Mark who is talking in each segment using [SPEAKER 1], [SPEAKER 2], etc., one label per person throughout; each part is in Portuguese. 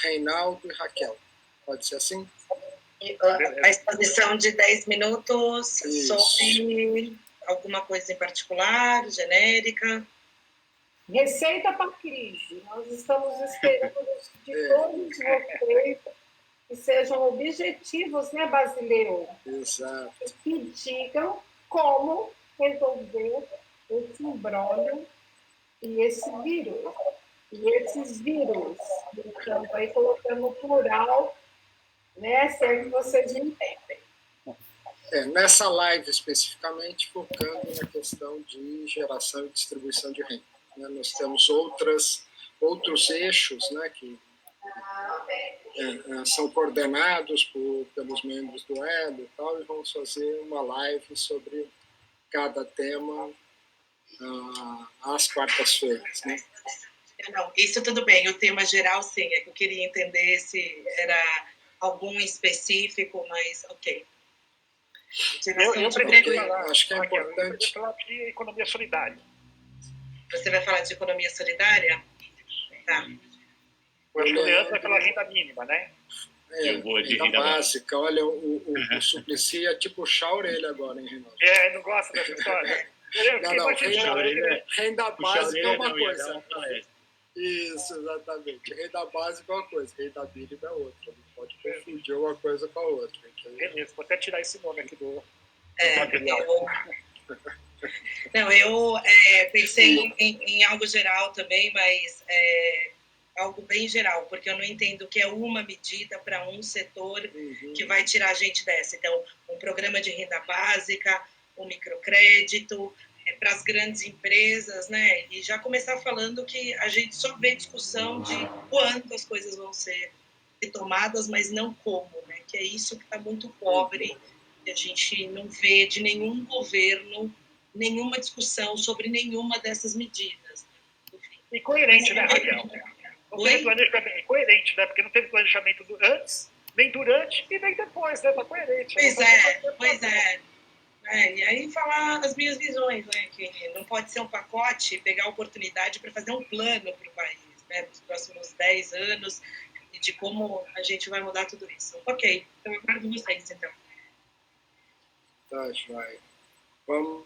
[SPEAKER 1] Reinaldo e Raquel. Pode ser assim?
[SPEAKER 2] A exposição de 10 minutos.
[SPEAKER 1] Isso.
[SPEAKER 2] Sobre alguma coisa em particular, genérica?
[SPEAKER 3] Receita para a crise. Nós estamos esperando de todos vocês que sejam objetivos, né, Basileu?
[SPEAKER 1] Exato.
[SPEAKER 3] Que digam como resolver esse imbróglio e esse vírus. E esses vírus, então, aí colocando no plural, né, se é que vocês entendem.
[SPEAKER 1] Nessa live, especificamente, focando na questão de geração e distribuição de renda. Né? Nós temos outros eixos, né, que são coordenados pelos membros do ELO e tal, e vamos fazer uma live sobre cada tema às quartas-feiras. Né?
[SPEAKER 2] Não, isso tudo bem, o tema geral sim, é que eu queria entender se era algum específico, mas ok.
[SPEAKER 4] Eu pretendo falar,
[SPEAKER 1] acho que é importante.
[SPEAKER 4] falar de economia solidária.
[SPEAKER 2] Você vai falar de economia solidária? Tá.
[SPEAKER 4] Eu acho que o Leandro vai falar renda mínima, né?
[SPEAKER 5] Eu vou de
[SPEAKER 1] renda básica. Olha, o Suplicy ia te puxar a orelha agora, hein, Reinaldo?
[SPEAKER 4] Não gosta dessa história.
[SPEAKER 1] Renda básica é uma coisa. Isso, exatamente. Renda básica é uma coisa, renda mínima é outra. Não pode confundir uma coisa com a outra.
[SPEAKER 4] Beleza, vou até tirar esse nome aqui do
[SPEAKER 2] material. Eu pensei em algo geral também, mas algo bem geral, porque eu não entendo que é uma medida para um setor que vai tirar a gente dessa. Então, um programa de renda básica, um microcrédito, para as grandes empresas, né? E já começar falando que a gente só vê discussão de quando as coisas vão ser retomadas, mas não como, né? Que é isso que está muito pobre, que a gente não vê de nenhum governo nenhuma discussão sobre nenhuma dessas medidas.
[SPEAKER 4] Enfim. E coerente, né, Raquel? Não teve planejamento, coerente, né? Porque não teve planejamento antes, nem durante e nem depois, né? Tá coerente.
[SPEAKER 2] Pois é. E aí falar as minhas visões, né? Que não pode ser um pacote, pegar a oportunidade para fazer um plano para o país, né? Nos próximos 10 anos, e de como a gente vai mudar tudo isso. Ok, então eu aguardo vocês, então.
[SPEAKER 1] Tá, joia. Vamos...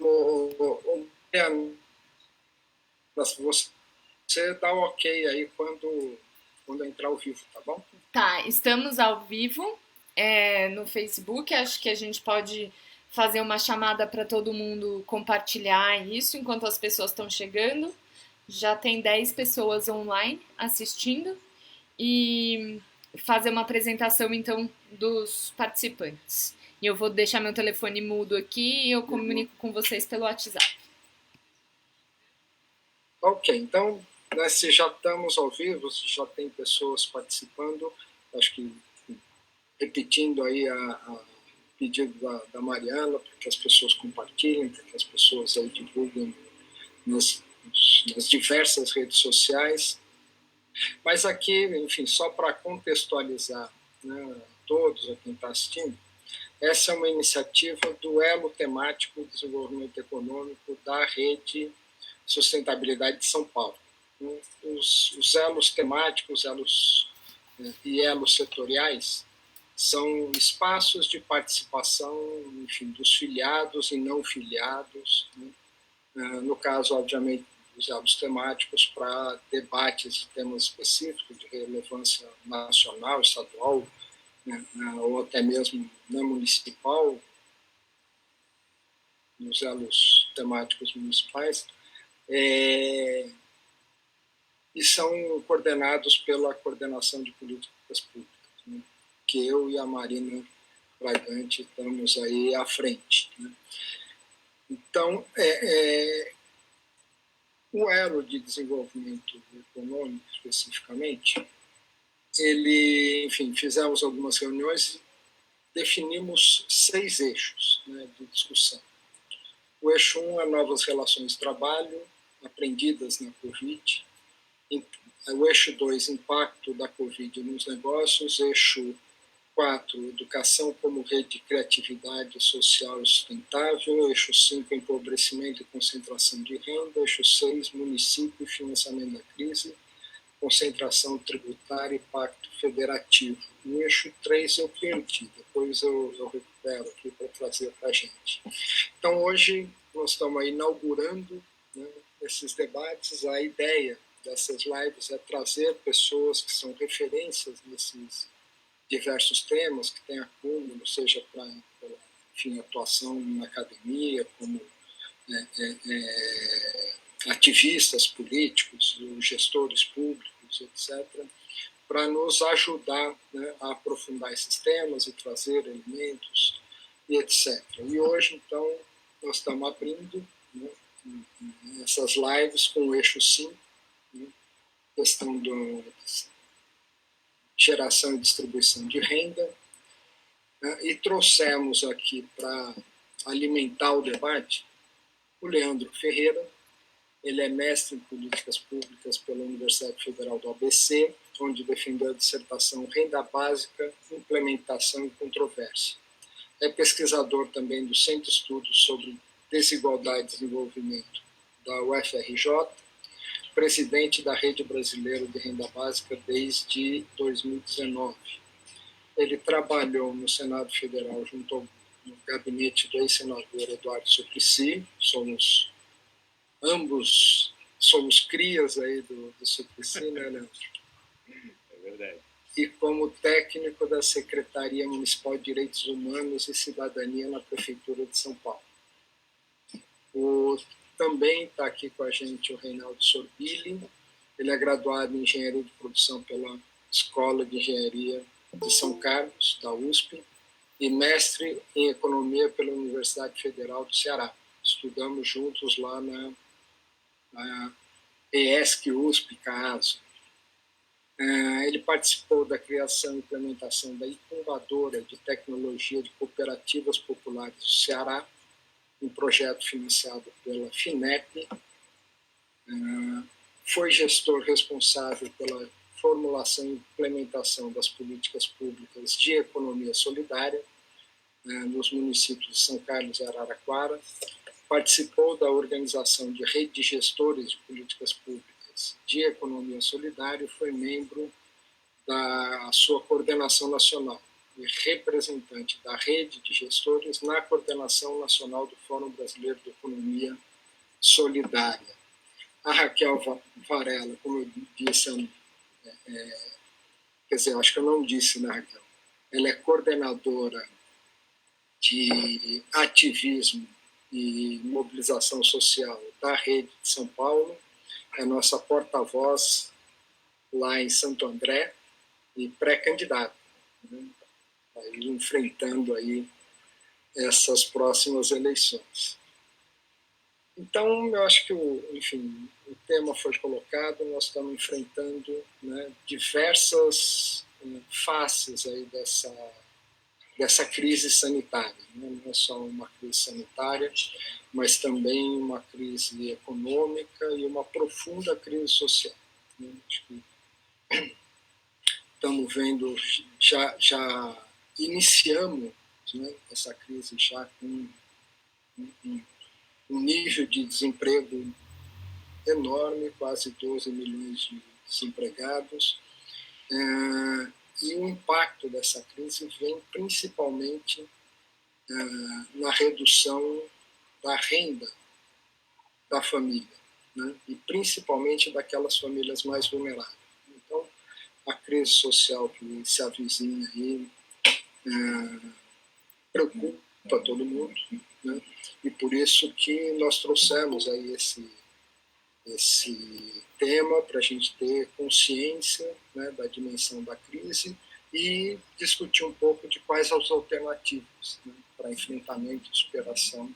[SPEAKER 1] Você dá um ok aí quando entrar ao vivo, tá bom?
[SPEAKER 6] Tá, estamos ao vivo no Facebook, acho que a gente pode fazer uma chamada para todo mundo compartilhar isso enquanto as pessoas estão chegando. Já tem 10 pessoas online assistindo e fazer uma apresentação, então, dos participantes. E eu vou deixar meu telefone mudo aqui e eu comunico com vocês pelo WhatsApp.
[SPEAKER 1] Ok, então, né, se já estamos ao vivo, se já tem pessoas participando, acho que repetindo aí a pedido da Mariana, para que as pessoas compartilhem, para que as pessoas aí divulguem nas diversas redes sociais. Mas aqui, enfim, só para contextualizar, né, todos a quem está assistindo, essa é uma iniciativa do Elo Temático de Desenvolvimento Econômico da Rede Sustentabilidade de São Paulo. Os elos temáticos e elos setoriais são espaços de participação, enfim, dos filiados e não filiados, né? No caso, obviamente, dos elos temáticos para debates de temas específicos de relevância nacional, estadual, né? Ou até mesmo municipal, nos elos temáticos municipais, e são coordenados pela Coordenação de Políticas Públicas, né? Que eu e a Marina Bragante estamos aí à frente, né? Então, o Elo de Desenvolvimento Econômico, especificamente, enfim, fizemos algumas reuniões e definimos 6 eixos, né, de discussão. O eixo 1 é novas relações de trabalho aprendidas na Covid. O eixo 2, impacto da Covid nos negócios. Eixo 4, educação como rede de criatividade social e sustentável. Eixo 5, empobrecimento e concentração de renda. Eixo 6, município e financiamento da crise. concentração tributária e pacto federativo. No eixo 3 eu perdi, depois eu recupero aqui para trazer para a gente. Então, hoje, nós estamos inaugurando, né, esses debates. A ideia dessas lives é trazer pessoas que são referências nesses diversos temas, que têm acúmulo, seja para atuação na academia, como ativistas políticos, gestores públicos, etc., para nos ajudar, né, a aprofundar esses temas e trazer elementos e etc. E hoje, então, nós estamos abrindo, né, essas lives com o eixo 5, né, questão da geração e distribuição de renda, né, e trouxemos aqui para alimentar o debate o Leandro Ferreira. Ele é mestre em políticas públicas pela Universidade Federal do ABC, onde defendeu a dissertação Renda Básica, Implementação e Controvérsia. É pesquisador também do Centro de Estudos sobre Desigualdade e Desenvolvimento da UFRJ, presidente da Rede Brasileira de Renda Básica desde 2019. Ele trabalhou no Senado Federal junto ao gabinete do ex-senador Eduardo Suplicy. Ambos somos crias aí do Suplicy, né, Leandro?
[SPEAKER 5] É verdade.
[SPEAKER 1] E como técnico da Secretaria Municipal de Direitos Humanos e Cidadania na Prefeitura de São Paulo. Também está aqui com a gente o Reinaldo Sorbilli. Ele é graduado em Engenharia de Produção pela Escola de Engenharia de São Carlos, da USP, e mestre em Economia pela Universidade Federal do Ceará. Estudamos juntos lá na ESC USP CAASO. Ele participou da criação e implementação da incubadora de tecnologia de cooperativas populares do Ceará, um projeto financiado pela FINEP. Foi gestor responsável pela formulação e implementação das políticas públicas de economia solidária nos municípios de São Carlos e Araraquara. Participou da organização de rede de gestores de políticas públicas de economia solidária e foi membro da sua coordenação nacional e representante da rede de gestores na coordenação nacional do Fórum Brasileiro de Economia Solidária. A Raquel Varela, como eu disse, quer dizer, acho que eu não disse, né, Raquel? Ela é coordenadora de ativismo e mobilização social da Rede de São Paulo, é nossa porta-voz lá em Santo André e pré-candidata, né? Aí enfrentando aí essas próximas eleições. Então, eu acho que o tema foi colocado, nós estamos enfrentando, né, diversas faces aí dessa crise sanitária, né? Não é só uma crise sanitária, mas também uma crise econômica e uma profunda crise social, né? Acho que estamos vendo, já iniciamos, né, essa crise já com um nível de desemprego enorme, quase 12 milhões de desempregados, e o impacto dessa crise vem principalmente na redução da renda da família, né? E principalmente daquelas famílias mais vulneráveis. Então, a crise social que se avizinha aí preocupa todo mundo, né? E por isso que nós trouxemos aí esse tema para a gente ter consciência, né, da dimensão da crise e discutir um pouco de quais as alternativas, né, para enfrentamento e superação,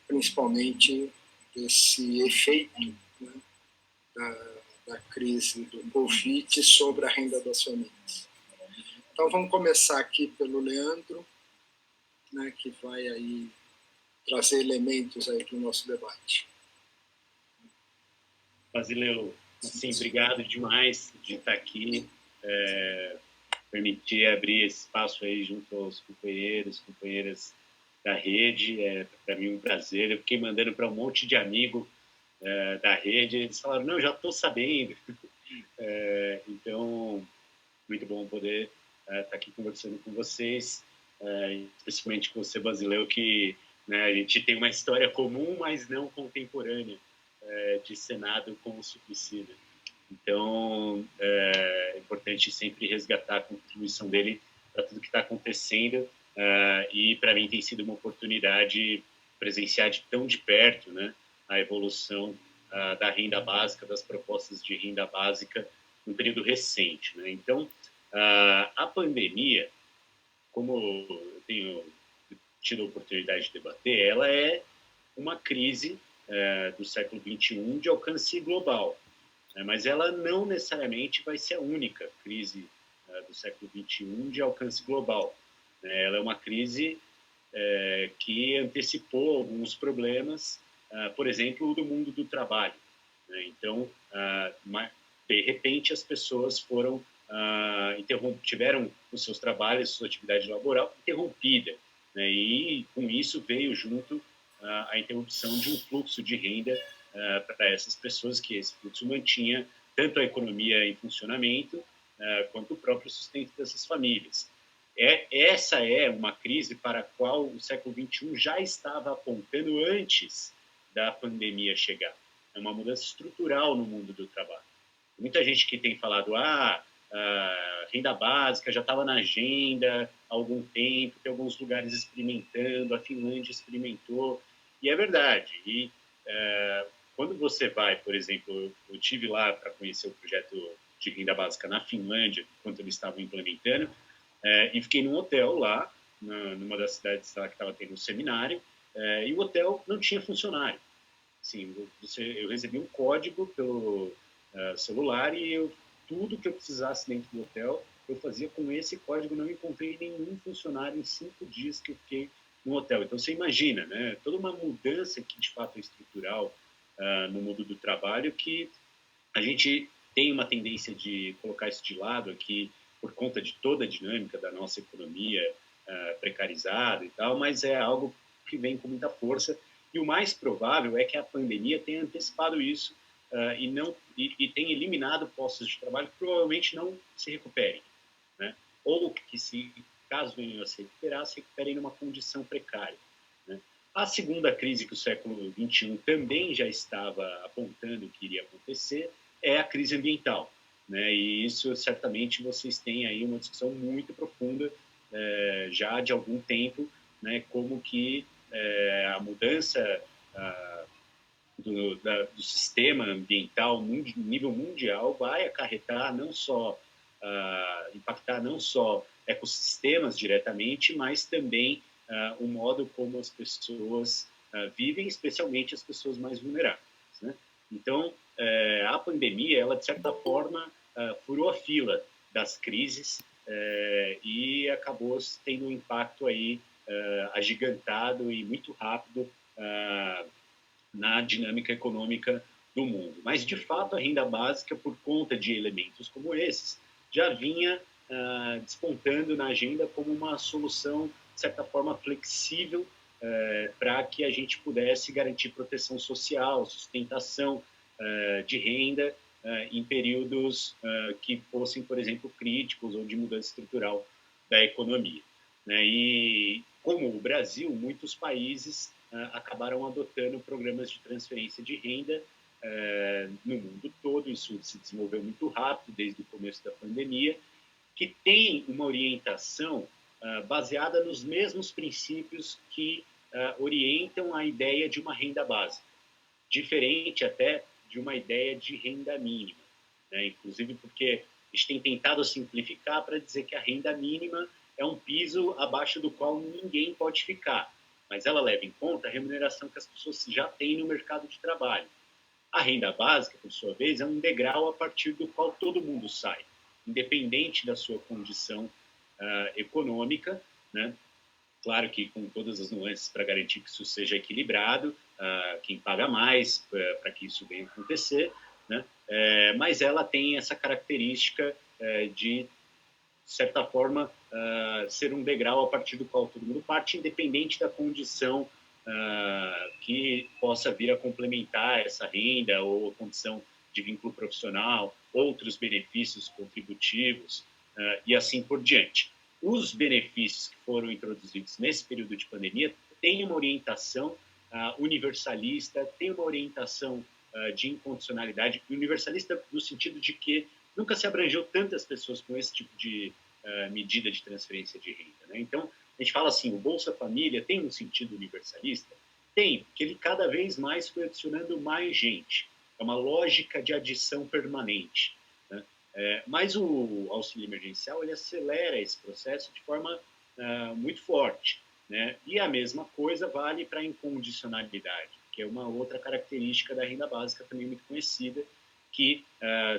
[SPEAKER 1] principalmente desse efeito, né, da crise do Covid sobre a renda das famílias. Então vamos começar aqui pelo Leandro, né, que vai aí trazer elementos aí para o nosso debate.
[SPEAKER 5] Basileu, assim, obrigado demais de estar aqui, permitir abrir esse espaço aí junto aos companheiras da rede. É para mim um prazer. Eu fiquei mandando para um monte de amigo da rede, eles falaram, não, já estou sabendo. Então, muito bom poder estar aqui conversando com vocês, especialmente com você, Basileu, que, né, a gente tem uma história comum, mas não contemporânea, de Senado com o Suplicy, né? Então, é importante sempre resgatar a contribuição dele para tudo que está acontecendo, e para mim tem sido uma oportunidade presenciar tão de perto, né, a evolução da renda básica, das propostas de renda básica no período recente, né? Então, a pandemia, como eu tenho tido a oportunidade de debater, ela é uma crise do século XXI de alcance global, né? Mas ela não necessariamente vai ser a única crise do século XXI de alcance global, né? Ela é uma crise que antecipou alguns problemas, por exemplo, do mundo do trabalho, né? Então, de repente, as pessoas tiveram os seus trabalhos, sua atividade laboral interrompida, né? E com isso veio junto a interrupção de um fluxo de renda para essas pessoas, que esse fluxo mantinha tanto a economia em funcionamento quanto o próprio sustento dessas famílias. Essa é uma crise para a qual o século XXI já estava apontando antes da pandemia chegar. É uma mudança estrutural no mundo do trabalho. Muita gente que tem falado, a renda básica já estava na agenda há algum tempo, tem alguns lugares experimentando, a Finlândia experimentou, e é verdade. E quando você vai, por exemplo, eu tive lá para conhecer o projeto de renda básica na Finlândia, enquanto eles estavam implementando, e fiquei num hotel lá, numa das cidades lá que estava tendo um seminário, e o hotel não tinha funcionário. Assim, eu recebi um código pelo celular e tudo que eu precisasse dentro do hotel, eu fazia com esse código. Não encontrei nenhum funcionário em 5 dias que eu fiquei no hotel. Então, você imagina, né? Toda uma mudança que, de fato, é estrutural no mundo do trabalho, que a gente tem uma tendência de colocar isso de lado aqui por conta de toda a dinâmica da nossa economia precarizada e tal, mas é algo que vem com muita força. E o mais provável é que a pandemia tenha antecipado isso e tenha eliminado postos de trabalho que provavelmente não se recuperem, né? Ou que, caso venham a se recuperem numa condição precária, né? A segunda crise que o século XXI também já estava apontando que iria acontecer é a crise ambiental, né? E isso, certamente, vocês têm aí uma discussão muito profunda já de algum tempo, né? Como que a mudança do sistema ambiental nível mundial vai acarretar impactar não só ecossistemas diretamente, mas também o modo como as pessoas vivem, especialmente as pessoas mais vulneráveis, né? Então, a pandemia, ela de certa forma furou a fila das crises e acabou tendo um impacto aí agigantado e muito rápido na dinâmica econômica do mundo. Mas, de fato, a renda básica, por conta de elementos como esses, já vinha despontando na agenda como uma solução, de certa forma, flexível para que a gente pudesse garantir proteção social, sustentação de renda em períodos que fossem, por exemplo, críticos ou de mudança estrutural da economia, né? E, como o Brasil, muitos países acabaram adotando programas de transferência de renda no mundo todo. Isso se desenvolveu muito rápido desde o começo da pandemia, que tem uma orientação baseada nos mesmos princípios que orientam a ideia de uma renda básica, diferente até de uma ideia de renda mínima, né? Inclusive porque a gente tem tentado simplificar para dizer que a renda mínima é um piso abaixo do qual ninguém pode ficar, mas ela leva em conta a remuneração que as pessoas já têm no mercado de trabalho. A renda básica, por sua vez, é um degrau a partir do qual todo mundo sai, independente da sua condição econômica, né? Claro que com todas as nuances para garantir que isso seja equilibrado, quem paga mais para que isso venha acontecer, né? Mas ela tem essa característica de certa forma, ser um degrau a partir do qual todo mundo parte, independente da condição que possa vir a complementar essa renda ou a condição de vínculo profissional, outros benefícios contributivos e assim por diante. Os benefícios que foram introduzidos nesse período de pandemia têm uma orientação universalista, têm uma orientação de incondicionalidade, universalista no sentido de que nunca se abrangeu tantas pessoas com esse tipo de medida de transferência de renda, né? Então, a gente fala assim, o Bolsa Família tem um sentido universalista? Tem, porque ele cada vez mais foi adicionando mais gente. É uma lógica de adição permanente, né? Mas o auxílio emergencial, ele acelera esse processo de forma muito forte, né? E a mesma coisa vale para a incondicionalidade, que é uma outra característica da renda básica também muito conhecida, que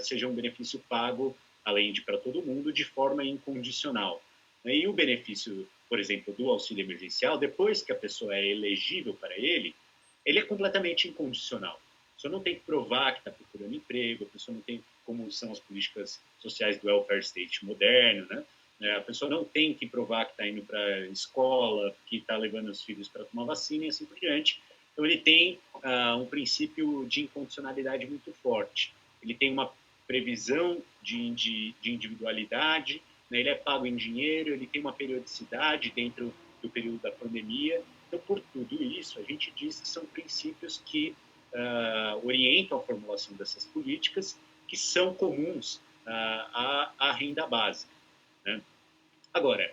[SPEAKER 5] seja um benefício pago, além de para todo mundo, de forma incondicional. E o benefício, por exemplo, do auxílio emergencial, depois que a pessoa é elegível para ele é completamente incondicional. A pessoa não tem que provar que está procurando emprego, a pessoa não tem, como são as políticas sociais do welfare state moderno, né? A pessoa não tem que provar que está indo para a escola, que está levando os filhos para tomar vacina e assim por diante. Então, ele tem um princípio de incondicionalidade muito forte. Ele tem uma previsão de individualidade, né? Ele é pago em dinheiro, ele tem uma periodicidade dentro do período da pandemia. Então, por tudo isso, a gente diz que são princípios que orientam a formulação dessas políticas, que são comuns à renda básica, né? Agora,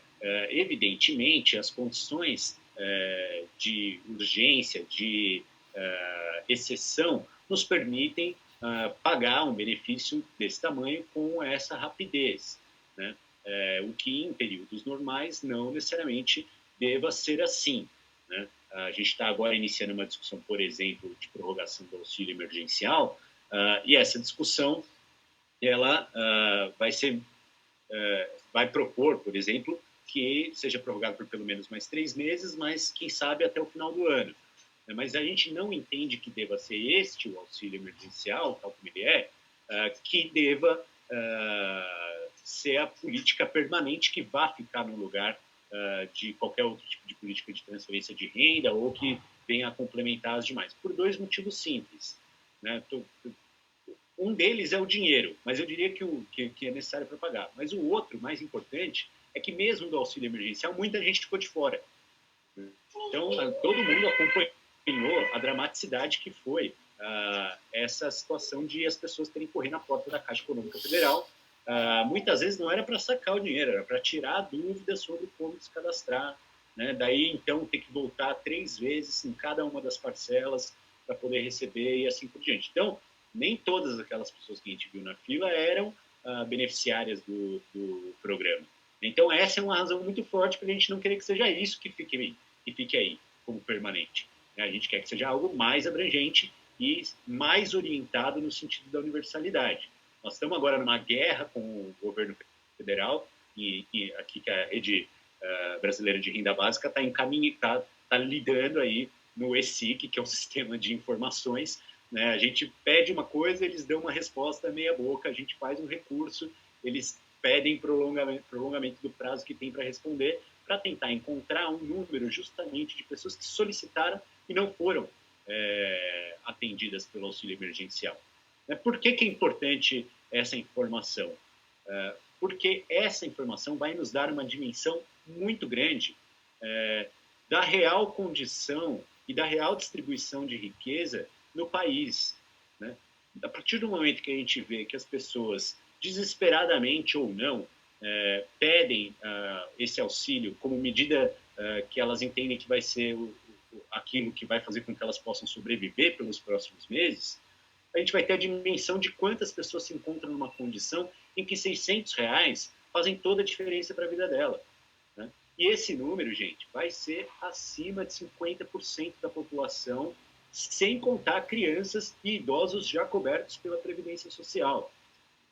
[SPEAKER 5] evidentemente, as condições de urgência, de exceção, nos permitem pagar um benefício desse tamanho com essa rapidez, né? O que em períodos normais não necessariamente deva ser assim, né? A gente está agora iniciando uma discussão, por exemplo, de prorrogação do auxílio emergencial, e essa discussão ela vai propor, por exemplo, que seja prorrogado por pelo menos mais 3 meses, mas quem sabe até o final do ano. Mas a gente não entende que deva ser este o auxílio emergencial, tal como ele é, que deva ser a política permanente que vá ficar no lugar de qualquer outro tipo de política de transferência de renda ou que venha a complementar as demais, por 2 motivos simples, né? Um deles é o dinheiro, mas eu diria que é necessário para pagar. Mas o outro, mais importante, é que mesmo do auxílio emergencial, muita gente ficou de fora. Então, todo mundo acompanhou a dramaticidade que foi essa situação de as pessoas terem que correr na porta da Caixa Econômica Federal. Muitas vezes não era para sacar o dinheiro, era para tirar a dúvida sobre como se cadastrar, né? Daí, então, ter que voltar 3 vezes em cada uma das parcelas para poder receber e assim por diante. Então, nem todas aquelas pessoas que a gente viu na fila eram beneficiárias do programa. Então, essa é uma razão muito forte para a gente não querer que seja isso que fique aí como permanente. A gente quer que seja algo mais abrangente e mais orientado no sentido da universalidade. Nós estamos agora numa guerra com o governo federal e aqui que a rede brasileira de renda básica está lidando aí no ESIC, que é o sistema de informações, né? A gente pede uma coisa, eles dão uma resposta meia boca, a gente faz um recurso, eles pedem prolongamento do prazo que tem para responder, para tentar encontrar um número justamente de pessoas que solicitaram e não foram atendidas pelo auxílio emergencial. Por que é importante essa informação? Porque essa informação vai nos dar uma dimensão muito grande da real condição e da real distribuição de riqueza no país, né? A partir do momento que a gente vê que as pessoas, desesperadamente ou não, pedem esse auxílio como medida que elas entendem que vai ser aquilo que vai fazer com que elas possam sobreviver pelos próximos meses, a gente vai ter a dimensão de quantas pessoas se encontram numa condição em que R$600 fazem toda a diferença para a vida dela, né? E esse número, gente, vai ser acima de 50% da população, sem contar crianças e idosos já cobertos pela Previdência Social,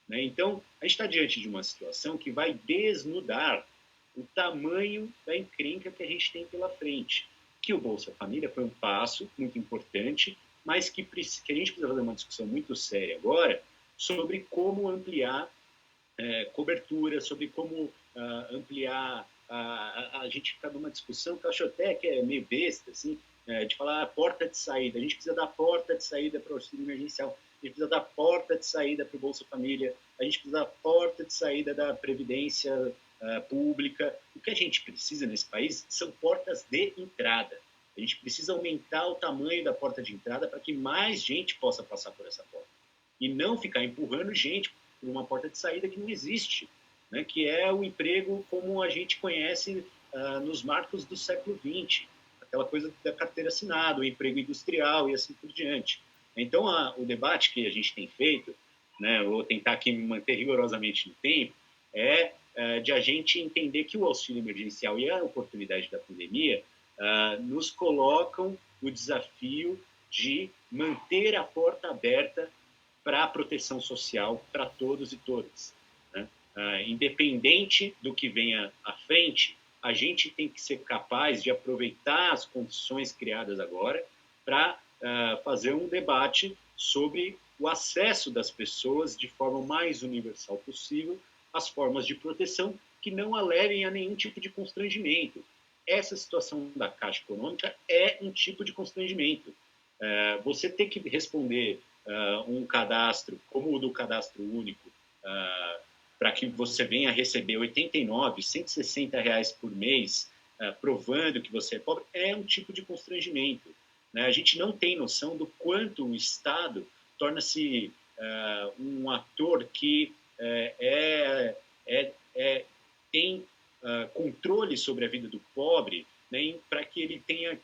[SPEAKER 5] né? Então, a gente está diante de uma situação que vai desnudar o tamanho da encrenca que a gente tem pela frente. Que o Bolsa Família foi um passo muito importante, mas que a gente precisa fazer uma discussão muito séria agora sobre como ampliar cobertura, sobre como ampliar. A gente fica numa discussão que eu acho até que é meio besta, assim, de falar porta de saída. A gente precisa dar porta de saída para o auxílio emergencial, a gente precisa dar porta de saída para o Bolsa Família, a gente precisa dar porta de saída da Previdência pública. O que a gente precisa nesse país são portas de entrada. A gente precisa aumentar o tamanho da porta de entrada para que mais gente possa passar por essa porta. E não ficar empurrando gente por uma porta de saída que não existe, né? Que é o emprego como a gente conhece nos marcos do século XX, aquela coisa da carteira assinada, o emprego industrial e assim por diante. Então, o debate que a gente tem feito, né, vou tentar aqui me manter rigorosamente no tempo, é de a gente entender que o auxílio emergencial e a oportunidade da pandemia nos colocam o desafio de manter a porta aberta para a proteção social para todos e todas, né? Independente do que venha à frente, a gente tem que ser capaz de aproveitar as condições criadas agora para fazer um debate sobre o acesso das pessoas de forma mais universal possível às formas de proteção que não a levem a nenhum tipo de constrangimento. Essa situação da Caixa Econômica é um tipo de constrangimento. Você ter que responder um cadastro como o do Cadastro Único para que você venha receber R$ 160 por mês, provando que você é pobre, é um tipo de constrangimento, né? A gente não tem noção do quanto o Estado torna-se um ator que tem controle sobre a vida do pobre, né, para que ele tenha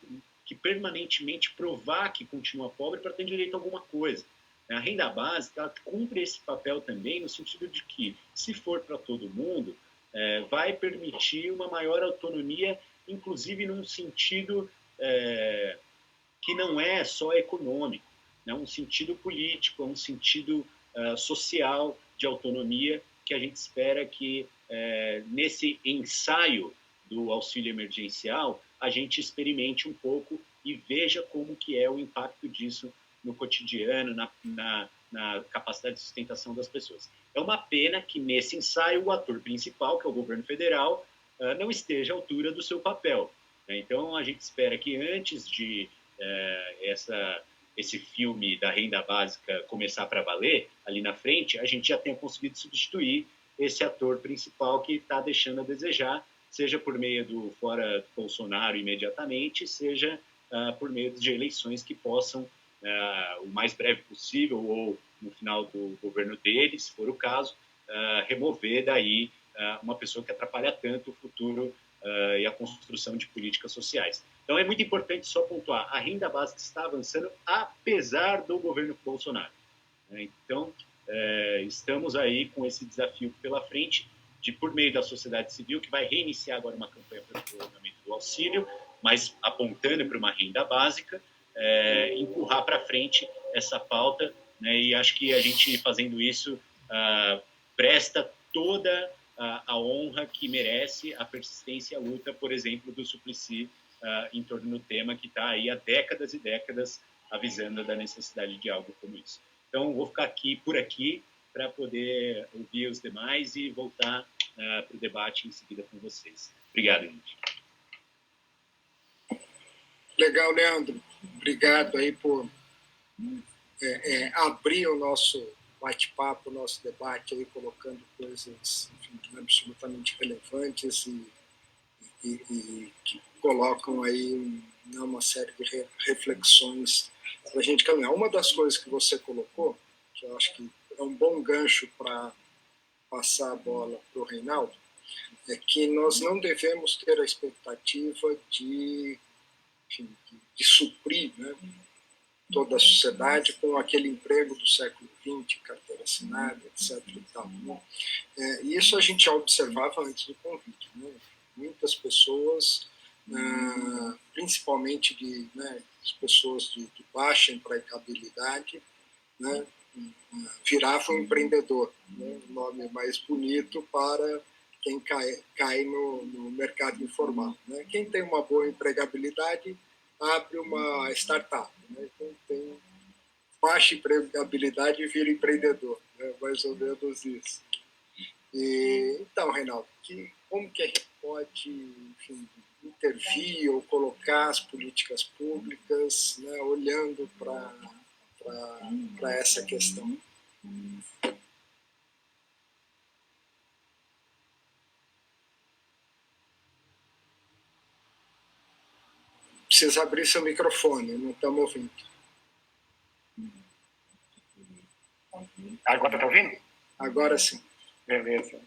[SPEAKER 5] que permanentemente provar que continua pobre para ter direito a alguma coisa. A renda básica ela cumpre esse papel também no sentido de que, se for para todo mundo, vai permitir uma maior autonomia, inclusive num sentido que não é só econômico, né? Um sentido político, um sentido social de autonomia que a gente espera que nesse ensaio do auxílio emergencial a gente experimente um pouco e veja como que é o impacto disso no cotidiano, na capacidade de sustentação das pessoas. É uma pena que nesse ensaio o ator principal, que é o governo federal, não esteja à altura do seu papel, né? Então a gente espera que antes de esse filme da renda básica começar para valer, ali na frente, a gente já tenha conseguido substituir esse ator principal que está deixando a desejar, seja por meio do fora Bolsonaro imediatamente, seja por meio de eleições que possam, o mais breve possível, ou no final do governo dele, se for o caso, remover daí uma pessoa que atrapalha tanto o futuro e a construção de políticas sociais. Então, é muito importante só pontuar, a renda básica está avançando apesar do governo Bolsonaro, né? Então, estamos aí com esse desafio pela frente, por meio da sociedade civil, que vai reiniciar agora uma campanha para o prolongamento do auxílio, mas apontando para uma renda básica, empurrar para frente essa pauta, né? E acho que a gente, fazendo isso, presta toda a honra que merece a persistência e a luta, por exemplo, do Suplicy em torno do tema que está aí há décadas e décadas avisando da necessidade de algo como isso. Então, vou ficar por aqui, para poder ouvir os demais e voltar para o debate em seguida com vocês. Obrigado, gente.
[SPEAKER 1] Legal, Leandro. Obrigado aí por abrir o nosso bate-papo, o nosso debate, aí, colocando coisas, enfim, absolutamente relevantes e que colocam aí uma série de reflexões para a gente caminhar. Uma das coisas que você colocou, que eu acho que é um bom gancho para passar a bola para o Reinaldo, é que nós não devemos ter a expectativa de suprir, né, toda a sociedade com aquele emprego do século XX, carteira assinada, etc. E tal, né? E isso a gente já observava antes do Covid, né? Muitas pessoas, principalmente as pessoas de baixa empregabilidade, né, viravam empreendedor, né? Um nome mais bonito para quem cai no mercado informal, né? Quem tem uma boa empregabilidade abre uma startup, né? Quem tem baixa empregabilidade vira empreendedor, né? Mais ou menos isso. Então, Reinaldo, como que a gente pode, enfim, intervir ou colocar as políticas públicas, né, olhando para essa questão. Precisa abrir seu microfone, não estamos ouvindo.
[SPEAKER 4] Agora está ouvindo?
[SPEAKER 1] Agora sim.
[SPEAKER 4] Beleza.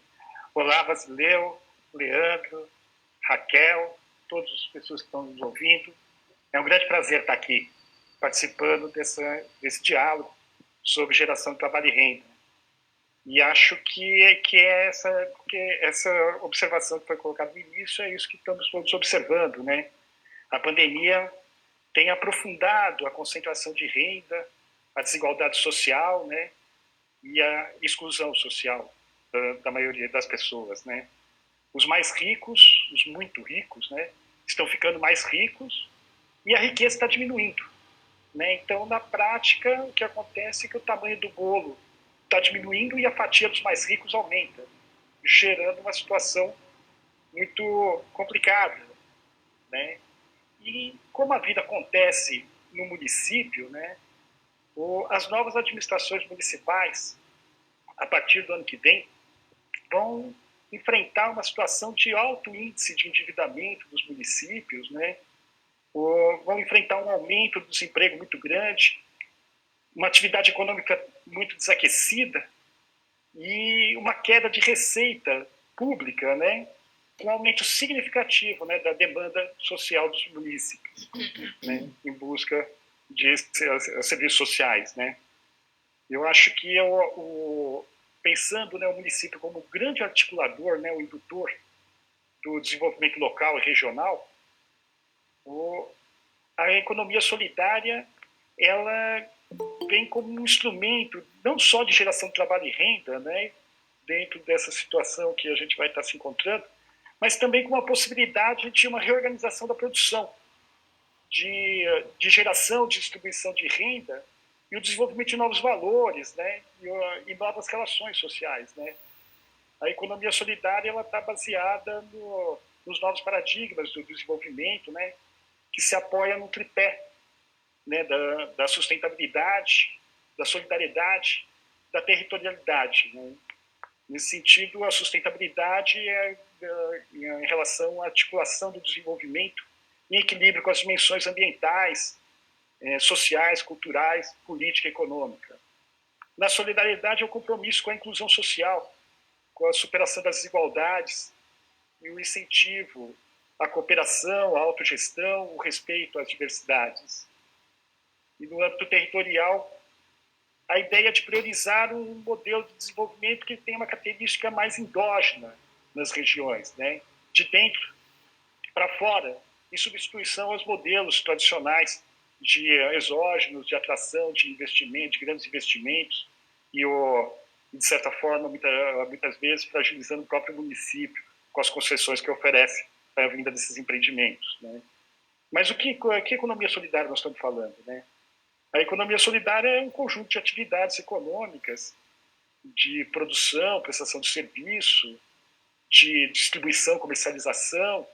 [SPEAKER 4] Olá, Vasileu, Leandro, Raquel, todas as pessoas que estão nos ouvindo. É um grande prazer estar aqui, participando desse diálogo sobre geração de trabalho e renda. E acho que essa observação que foi colocada no início é isso que estamos todos observando, né? A pandemia tem aprofundado a concentração de renda, a desigualdade social, né? E a exclusão social da maioria das pessoas, né? Os mais ricos, os muito ricos, né, estão ficando mais ricos e a riqueza está diminuindo, né? Então, na prática, o que acontece é que o tamanho do bolo está diminuindo e a fatia dos mais ricos aumenta, gerando uma situação muito complicada, né? E como a vida acontece no município, né, as novas administrações municipais, a partir do ano que vem, vão enfrentar uma situação de alto índice de endividamento dos municípios, né? Vão enfrentar um aumento do desemprego muito grande, uma atividade econômica muito desaquecida e uma queda de receita pública, né? Com um aumento significativo, né, da demanda social dos municípios, né, em busca de serviços sociais, né? Eu acho que pensando, né, o município como um grande articulador, né, o indutor do desenvolvimento local e regional, a economia solidária ela vem como um instrumento não só de geração de trabalho e renda, né, dentro dessa situação que a gente vai estar se encontrando, mas também com a possibilidade de uma reorganização da produção, de geração, de distribuição de renda e o desenvolvimento de novos valores, né, e novas relações sociais, né. A economia solidária ela está baseada nos novos paradigmas do desenvolvimento, né, que se apoia no tripé, né, da sustentabilidade, da solidariedade, da territorialidade, né. Nesse sentido, a sustentabilidade é em relação à articulação do desenvolvimento em equilíbrio com as dimensões ambientais, sociais, culturais, política e econômica. Na solidariedade é o compromisso com a inclusão social, com a superação das desigualdades e o incentivo à cooperação, à autogestão, o respeito às diversidades. E no âmbito territorial, a ideia de priorizar um modelo de desenvolvimento que tem uma característica mais endógena nas regiões, né? De dentro para fora, em substituição aos modelos tradicionais de exógenos, de atração de investimento, de grandes investimentos, e, de certa forma, muitas vezes, fragilizando o próprio município com as concessões que oferece para a vinda desses empreendimentos, né? Mas que economia solidária nós estamos falando, né? A economia solidária é um conjunto de atividades econômicas, de produção, prestação de serviço, de distribuição, comercialização,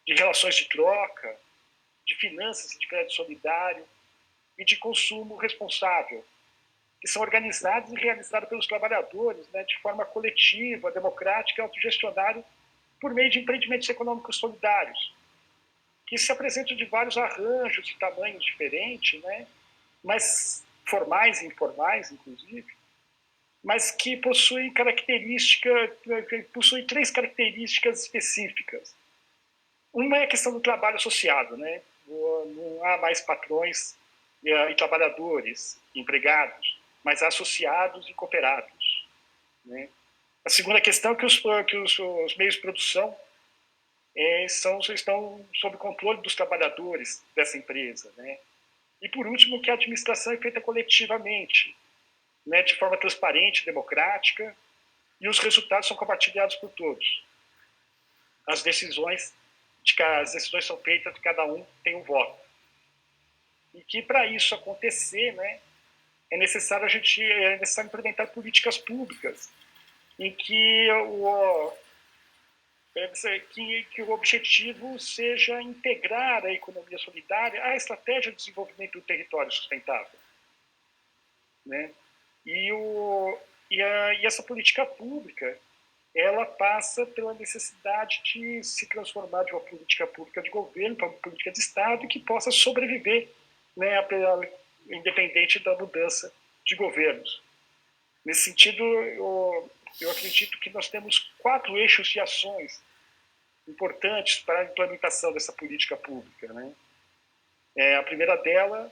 [SPEAKER 4] de relações de troca, de finanças e de crédito solidário e de consumo responsável, que são organizadas e realizadas pelos trabalhadores, né, de forma coletiva, democrática e autogestionária por meio de empreendimentos econômicos solidários, que se apresentam de vários arranjos e tamanhos diferentes, né, mas formais e informais, inclusive, mas que possuem três características específicas. Uma é a questão do trabalho associado, né? Não há mais patrões e trabalhadores, empregados, mas há associados e cooperados, né? A segunda questão é que os meios de produção estão sob controle dos trabalhadores dessa empresa, né? E, por último, que a administração é feita coletivamente, né, de forma transparente, democrática, e os resultados são compartilhados por todos. As decisões são feitas, cada um tem um voto. E que, para isso acontecer, né, é necessário implementar políticas públicas em que que o objetivo seja integrar a economia solidária à estratégia de desenvolvimento do território sustentável, né? E essa política pública, ela passa pela necessidade de se transformar de uma política pública de governo para uma política de Estado que possa sobreviver, né, independente da mudança de governos. Nesse sentido, eu acredito que nós temos 4 eixos de ações importantes para a implementação dessa política pública, né? A primeira dela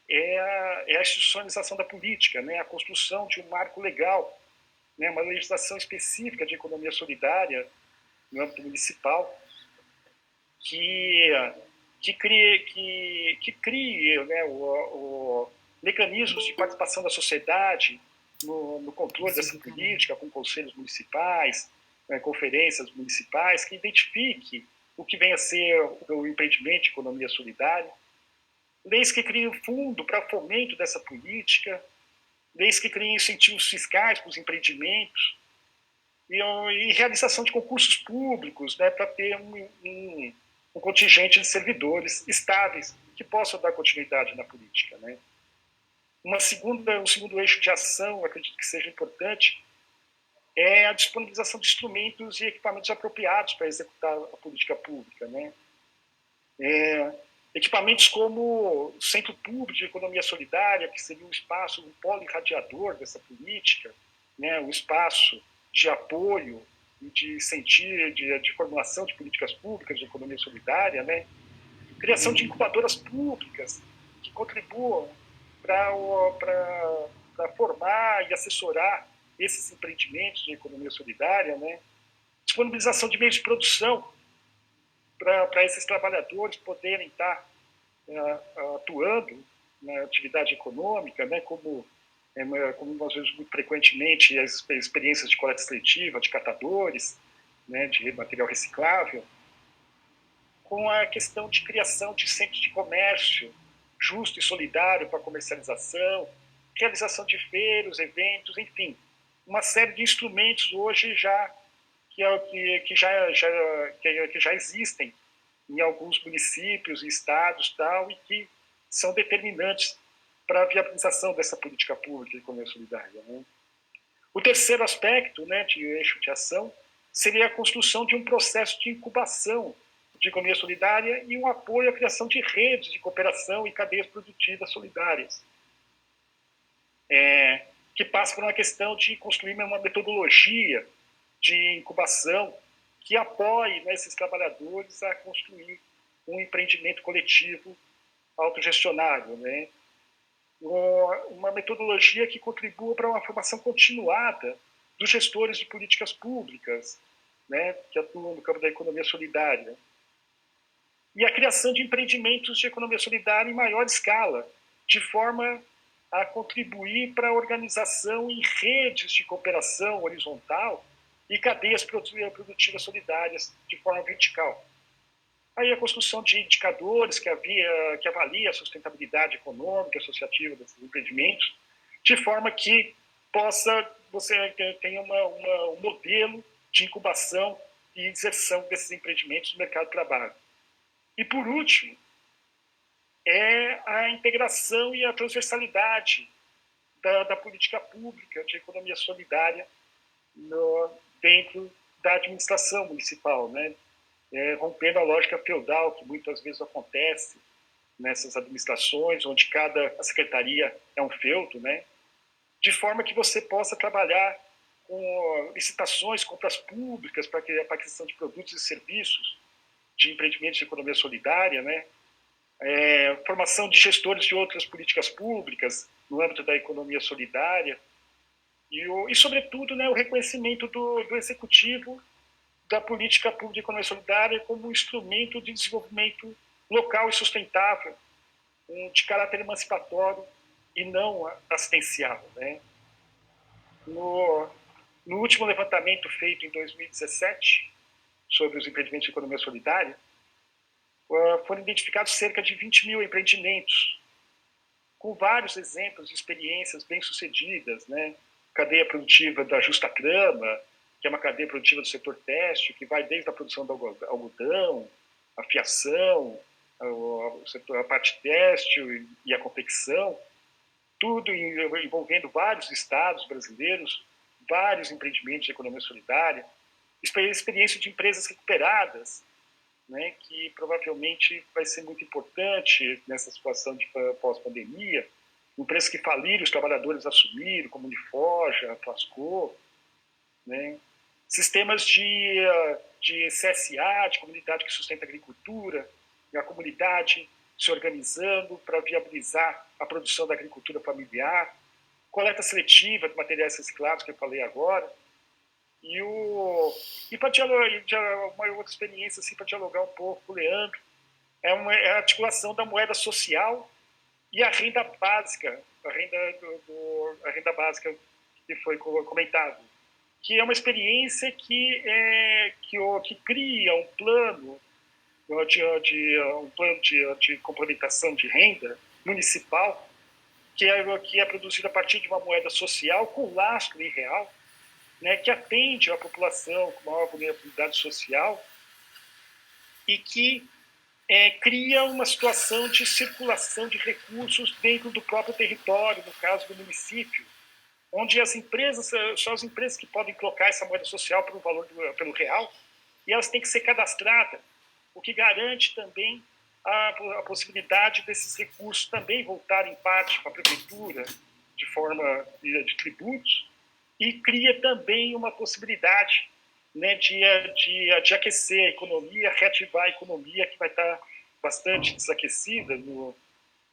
[SPEAKER 4] é a institucionalização da política, né? A construção de um marco legal, né? Uma legislação específica de economia solidária no âmbito municipal que crie, né, mecanismos de participação da sociedade no controle dessa política, com conselhos municipais, conferências municipais, que identifique o que vem a ser o empreendimento de economia solidária, leis que criem um fundo para fomento dessa política, leis que criem incentivos fiscais para os empreendimentos, e realização de concursos públicos, né, para ter um contingente de servidores estáveis que possam dar continuidade na política, né. Um segundo eixo de ação, acredito que seja importante, é a disponibilização de instrumentos e equipamentos apropriados para executar a política pública, né? Equipamentos como o Centro Público de Economia Solidária, que seria um espaço, um polo irradiador dessa política, né? Um espaço de apoio e de formulação de políticas públicas de economia solidária, né? Criação de incubadoras públicas que contribuam para formar e assessorar esses empreendimentos de economia solidária, né? Disponibilização de meios de produção para esses trabalhadores poderem estar atuando na atividade econômica, né? Como nós vemos muito frequentemente as experiências de coleta seletiva, de catadores, né? De material reciclável, com a questão de criação de centros de comércio justo e solidário para comercialização, realização de feiras, eventos, enfim, uma série de instrumentos hoje que já existem em alguns municípios e estados tal, e que são determinantes para a viabilização dessa política pública de economia solidária, né? O terceiro aspecto, né, de eixo de ação seria a construção de um processo de incubação de economia solidária e um apoio à criação de redes de cooperação e cadeias produtivas solidárias, que passa por uma questão de construir uma metodologia de incubação que apoie, né, esses trabalhadores a construir um empreendimento coletivo autogestionável, né? Uma metodologia que contribua para uma formação continuada dos gestores de políticas públicas, né, que atuam no campo da economia solidária. E a criação de empreendimentos de economia solidária em maior escala, de forma a contribuir para a organização em redes de cooperação horizontal e cadeias produtivas solidárias de forma vertical. Aí a construção de indicadores que avalia a sustentabilidade econômica e associativa desses empreendimentos, de forma que você tenha um modelo de incubação e inserção desses empreendimentos no mercado de trabalho. E, por último, é a integração e a transversalidade da política pública de economia solidária dentro da administração municipal, né? Rompendo a lógica feudal que muitas vezes acontece nessas administrações, onde cada secretaria é um feudo, né? De forma que você possa trabalhar com licitações, compras públicas para a aquisição de produtos e serviços de empreendimentos de economia solidária, né? Formação de gestores de outras políticas públicas no âmbito da economia solidária e sobretudo, né, o reconhecimento do executivo da política pública de economia solidária como um instrumento de desenvolvimento local e sustentável, de caráter emancipatório e não assistencial, né? No último levantamento feito em 2017 sobre os empreendimentos de economia solidária, foram identificados cerca de 20 mil empreendimentos, com vários exemplos de experiências bem-sucedidas, né? Cadeia produtiva da Justa Grama, que é uma cadeia produtiva do setor têxtil, que vai desde a produção do algodão, a fiação, a parte têxtil e a confecção, tudo envolvendo vários estados brasileiros, vários empreendimentos de economia solidária, experiência de empresas recuperadas, né, que provavelmente vai ser muito importante nessa situação de pós-pandemia, empresas que faliram, os trabalhadores assumiram, como Uniforja, Flasco, né, sistemas de CSA, de comunidade que sustenta a agricultura, a comunidade se organizando para viabilizar a produção da agricultura familiar, coleta seletiva de materiais reciclados, que eu falei agora, e para dialogar, uma outra experiência assim, para dialogar um pouco com o Leandro, é a articulação da moeda social e a renda básica, a renda básica que foi comentado, que é uma experiência que cria um plano de complementação de renda municipal que é produzido a partir de uma moeda social com lastro em real, né, que atende a população com maior vulnerabilidade social e que cria uma situação de circulação de recursos dentro do próprio território, no caso do município, onde as empresas, são as empresas que podem colocar essa moeda social pelo real, e elas têm que ser cadastradas, o que garante também a possibilidade desses recursos também voltarem em parte para a prefeitura de forma de tributos, e cria também uma possibilidade, né, de aquecer a economia, reativar a economia que vai estar bastante desaquecida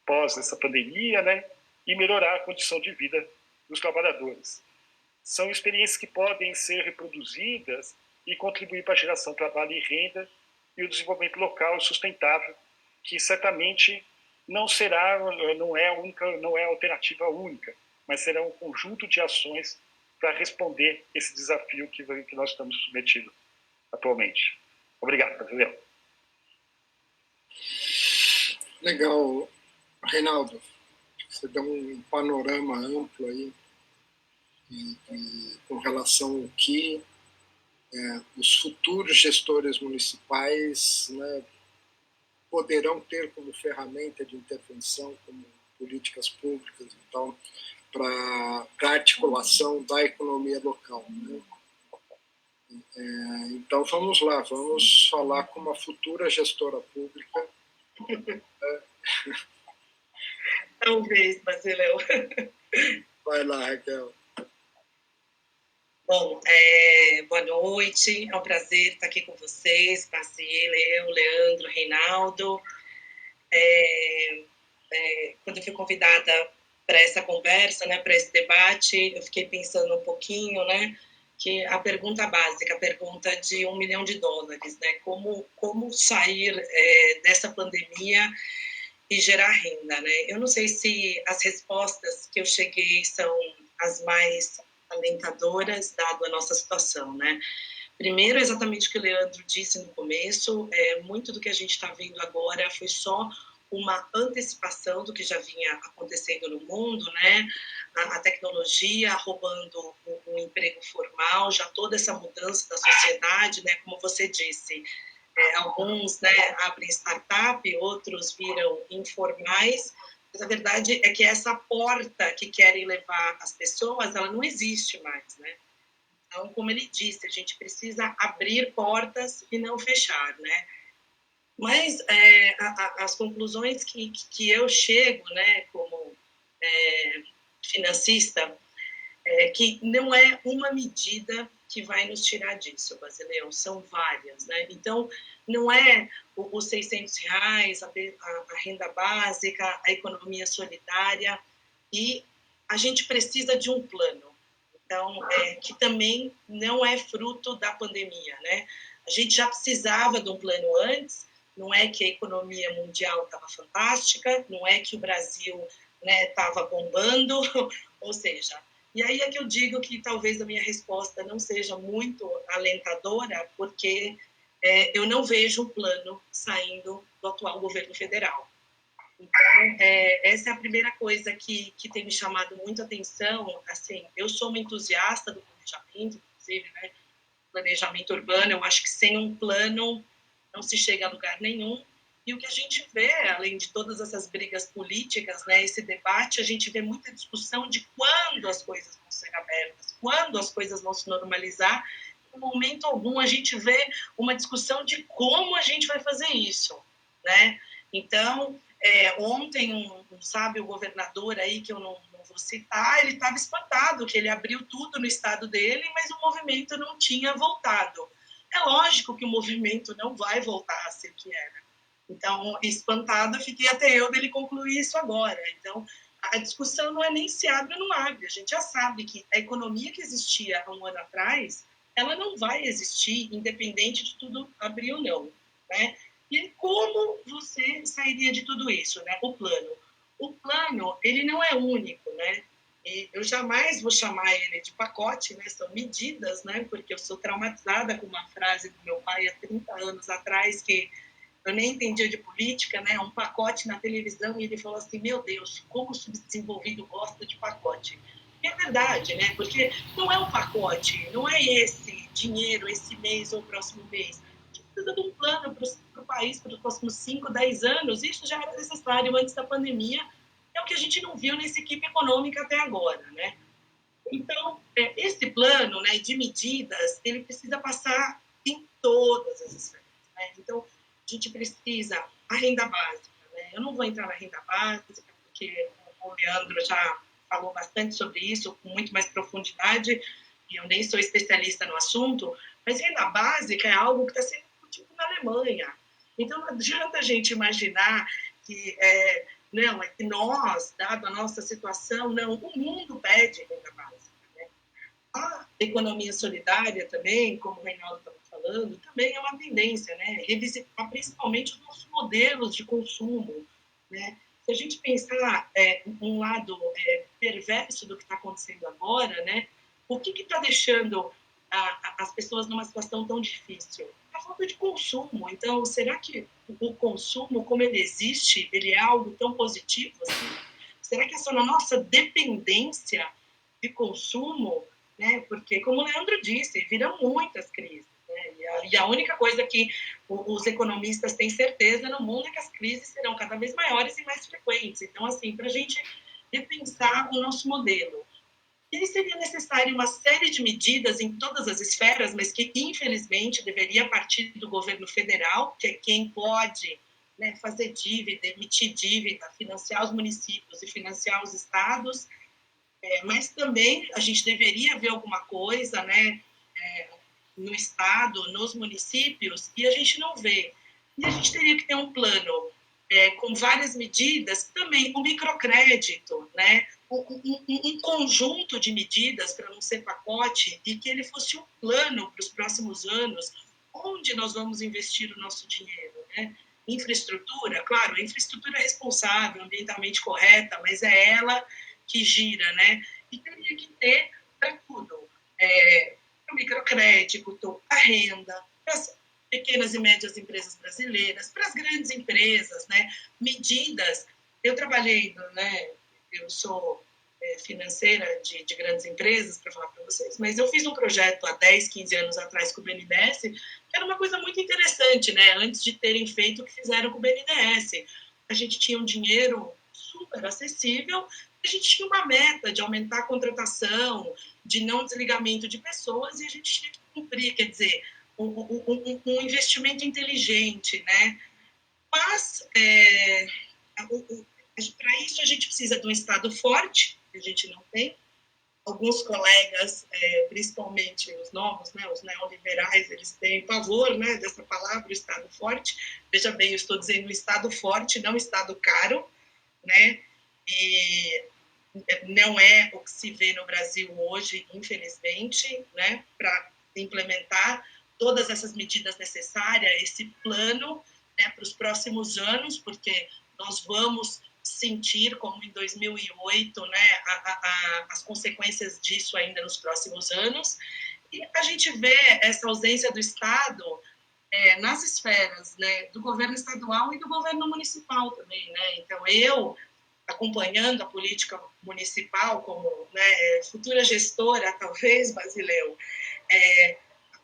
[SPEAKER 4] pós essa pandemia, né, e melhorar a condição de vida dos trabalhadores. São experiências que podem ser reproduzidas e contribuir para a geração de trabalho e renda e o desenvolvimento local sustentável, que certamente não é a alternativa única, mas será um conjunto de ações para responder esse desafio que nós estamos submetidos atualmente. Obrigado, Gabriel.
[SPEAKER 1] Legal, Reinaldo. Você deu um panorama amplo aí com relação ao que os futuros gestores municipais, né, poderão ter como ferramenta de intervenção, como políticas públicas e tal, para a articulação da economia local, né? Então vamos lá, vamos falar com uma futura gestora pública.
[SPEAKER 2] Talvez, Basileu.
[SPEAKER 1] Vai lá, Raquel.
[SPEAKER 2] Bom, boa noite, é um prazer estar aqui com vocês, Basileu, eu, Leandro, Reinaldo. Quando eu fui convidada para essa conversa, né, para esse debate, eu fiquei pensando um pouquinho, né, que a pergunta básica, a pergunta de $1 milhão, né, como sair dessa pandemia e gerar renda, né? Eu não sei se as respostas que eu cheguei são as mais alentadoras, dado a nossa situação, né? Primeiro, exatamente o que o Leandro disse no começo, muito do que a gente está vendo agora foi só uma antecipação do que já vinha acontecendo no mundo, né? A tecnologia roubando o emprego formal, já toda essa mudança da sociedade, né? Como você disse, alguns, né, abrem startup, outros viram informais, mas a verdade é que essa porta que querem levar as pessoas, ela não existe mais, né? Então, como ele disse, a gente precisa abrir portas e não fechar, né? Mas as conclusões que eu chego, né, como financista, que não é uma medida que vai nos tirar disso, Basileu, são várias, né? Então, não é os R$600, a renda básica, a economia solidária, e a gente precisa de um plano, então, que também não é fruto da pandemia, né? A gente já precisava de um plano antes, não é que a economia mundial estava fantástica, não é que o Brasil estava bombando, ou seja, e aí é que eu digo que talvez a minha resposta não seja muito alentadora, porque eu não vejo um plano saindo do atual governo federal. Então, essa é a primeira coisa que tem me chamado muito a atenção. Assim, eu sou uma entusiasta do planejamento, inclusive, né? planejamento urbano. Eu acho que sem um plano não se chega a lugar nenhum. E o que a gente vê, além de todas essas brigas políticas, né, esse debate, a gente vê muita discussão de quando as coisas vão ser abertas, quando as coisas vão se normalizar. Em momento algum a gente vê uma discussão de como a gente vai fazer isso, né? Então, ontem um sábio governador aí, que eu não vou citar, ele estava espantado que ele abriu tudo no estado dele, mas o movimento não tinha voltado. É lógico que o movimento não vai voltar a ser o que era. Então, espantada, fiquei até eu dele concluir isso agora. Então, a discussão não é nem se abre ou não abre. A gente já sabe que a economia que existia há um ano atrás, ela não vai existir independente de tudo abrir ou não, né? E como você sairia de tudo isso, né? O plano, ele não é único, né? E eu jamais vou chamar ele de pacote, né? São medidas, né? Porque eu sou traumatizada com uma frase do meu pai há 30 anos atrás, que eu nem entendia de política, né? Um pacote na televisão, e ele falou assim: meu Deus, como o subdesenvolvido gosta de pacote. E é verdade, né? Porque não é um pacote, não é esse dinheiro, esse mês ou o próximo mês. A gente precisa de um plano para o país para os próximos 5, 10 anos. Isso já era necessário antes da pandemia, é o que a gente não viu nessa equipe econômica até agora, né? Então, esse plano, né, de medidas, ele precisa passar em todas as esferas, né? Então, a gente precisa a renda básica, né? Eu não vou entrar na renda básica, porque o Leandro já falou bastante sobre isso, com muito mais profundidade, e eu nem sou especialista no assunto, mas renda básica é algo que está sendo discutido na Alemanha. Então, não adianta a gente imaginar que não, é que nós, dado a nossa situação, não, o mundo pede renda básica, né? A economia solidária também, como o Reinaldo estava falando, também é uma tendência, né? Revisitar principalmente os nossos modelos de consumo, né? Se a gente pensar um lado perverso do que está acontecendo agora, né? O que está deixando as pessoas numa situação tão difícil? A falta de consumo. Então, será que o consumo, como ele existe, ele é algo tão positivo assim? Será que é só na nossa dependência de consumo, né? Porque, como o Leandro disse, viram muitas crises, né? E a única coisa que os economistas têm certeza no mundo é que as crises serão cada vez maiores e mais frequentes. Então, assim, para a gente repensar o nosso modelo, e seria necessário uma série de medidas em todas as esferas, mas que, infelizmente, deveria partir do governo federal, que é quem pode, né, fazer dívida, emitir dívida, financiar os municípios e financiar os estados, mas também a gente deveria ver alguma coisa, né, no estado, nos municípios, e a gente não vê. E a gente teria que ter um plano com várias medidas, também o microcrédito, né? Um conjunto de medidas para não ser pacote e que ele fosse um plano para os próximos anos, onde nós vamos investir o nosso dinheiro, né? Infraestrutura, claro, a infraestrutura é responsável, ambientalmente correta, mas é ela que gira, né? E teria que ter para tudo, para o microcrédito, a renda, para as pequenas e médias empresas brasileiras, para as grandes empresas, né? Medidas. Eu trabalhei, né? Eu sou financeira de grandes empresas, para falar para vocês, mas eu fiz um projeto há 10, 15 anos atrás com o BNDES, que era uma coisa muito interessante, né? Antes de terem feito o que fizeram com o BNDES. A gente tinha um dinheiro super acessível, a gente tinha uma meta de aumentar a contratação, de não desligamento de pessoas, e a gente tinha que cumprir, quer dizer, um investimento inteligente, né? Mas, para isso, a gente precisa de um Estado forte, que a gente não tem. Alguns colegas, principalmente os novos, né, os neoliberais, eles têm pavor, né, dessa palavra, o Estado forte. Veja bem, eu estou dizendo Estado forte, não Estado caro, né? E não é o que se vê no Brasil hoje, infelizmente, né, para implementar todas essas medidas necessárias, esse plano, né, para os próximos anos, porque nós vamos sentir, como em 2008, né, as consequências disso ainda nos próximos anos. E a gente vê essa ausência do Estado nas esferas, né, do governo estadual e do governo municipal também, né? Então, eu, acompanhando a política municipal como, né, futura gestora, talvez, Basileu,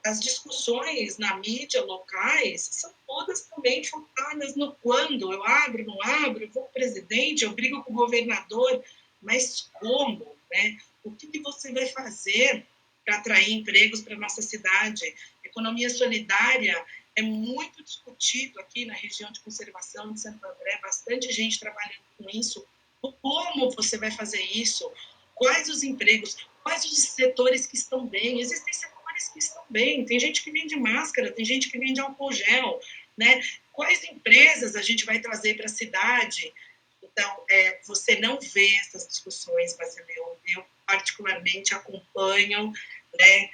[SPEAKER 2] as discussões na mídia locais são todas também focadas no quando, eu abro, não abro, eu vou com o presidente, eu brigo com o governador, mas como, né? O que você vai fazer para atrair empregos para a nossa cidade? Economia solidária é muito discutido aqui na região de conservação de Santo André, bastante gente trabalhando com isso. Como você vai fazer isso? Quais os empregos? Quais os setores que estão bem? Existem setores que estão bem. Tem gente que vende máscara, tem gente que vende álcool gel, né? Quais empresas a gente vai trazer para a cidade? Então, você não vê essas discussões, mas eu particularmente acompanho, né,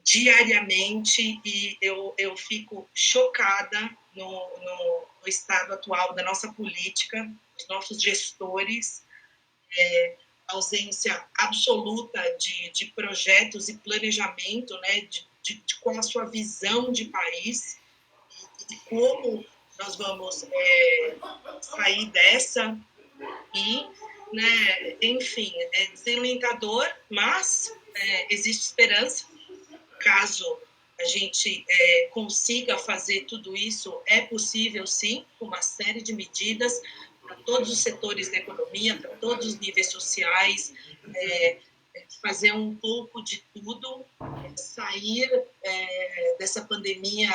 [SPEAKER 2] diariamente, e eu fico chocada no estado atual da nossa política, dos nossos gestores, ausência absoluta de projetos e planejamento, né, de qual a sua visão de país e como nós vamos sair dessa. E, né, enfim, é desalentador, mas existe esperança. Caso a gente consiga fazer tudo isso, é possível sim, com uma série de medidas para todos os setores da economia, para todos os níveis sociais, fazer um pouco de tudo, sair dessa pandemia,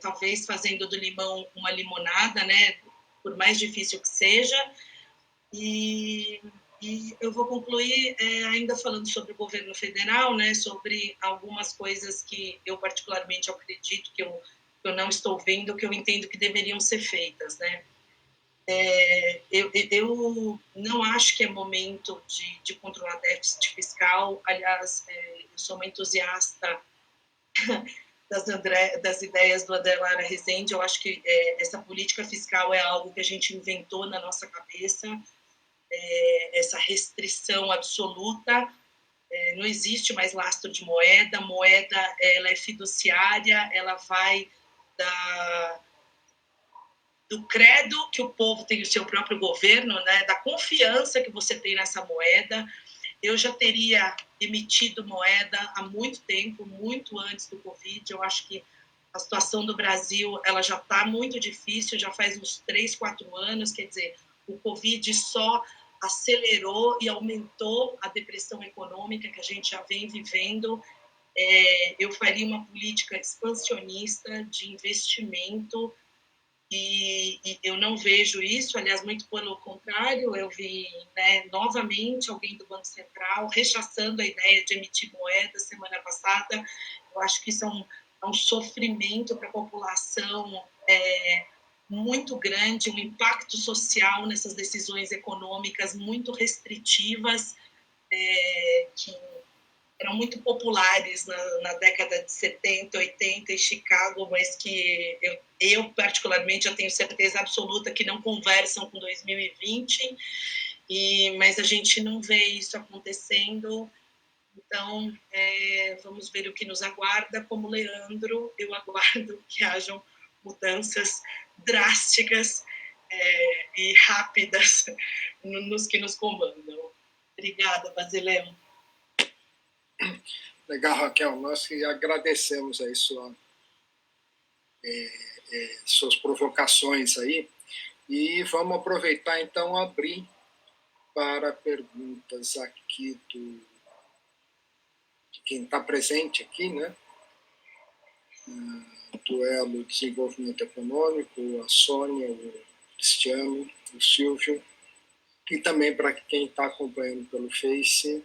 [SPEAKER 2] talvez fazendo do limão uma limonada, né, por mais difícil que seja. E eu vou concluir ainda falando sobre o governo federal, né, sobre algumas coisas que eu particularmente acredito que eu não estou vendo, que eu entendo que deveriam ser feitas, né. Eu não acho que é momento de controlar déficit fiscal. Aliás, eu sou uma entusiasta das ideias do André Lara Rezende. Eu acho que essa política fiscal é algo que a gente inventou na nossa cabeça, essa restrição absoluta. Não existe mais lastro de moeda, ela é fiduciária, ela vai do credo que o povo tem o seu próprio governo, né, da confiança que você tem nessa moeda. Eu já teria emitido moeda há muito tempo, muito antes do Covid. Eu acho que a situação do Brasil ela já está muito difícil, já faz uns 3, 4 anos, quer dizer, o Covid só acelerou e aumentou a depressão econômica que a gente já vem vivendo. Eu faria uma política expansionista de investimento, e eu não vejo isso. Aliás, muito pelo contrário, eu vi, né, novamente alguém do Banco Central rechaçando a ideia de emitir moeda semana passada. Eu acho que isso é um sofrimento para a população muito grande, um impacto social nessas decisões econômicas muito restritivas, que eram muito populares na década de 70, 80 em Chicago, mas que eu particularmente já tenho certeza absoluta que não conversam com 2020, mas a gente não vê isso acontecendo. Então, vamos ver o que nos aguarda. Como Leandro, eu aguardo que hajam mudanças drásticas e rápidas nos que nos comandam. Obrigada, Basileu.
[SPEAKER 1] Legal, Raquel. Nós que agradecemos aí suas provocações aí, e vamos aproveitar então abrir para perguntas aqui de quem está presente aqui, né? Do Elo Desenvolvimento Econômico, a Sônia, o Cristiano, o Silvio, e também para quem está acompanhando pelo Face.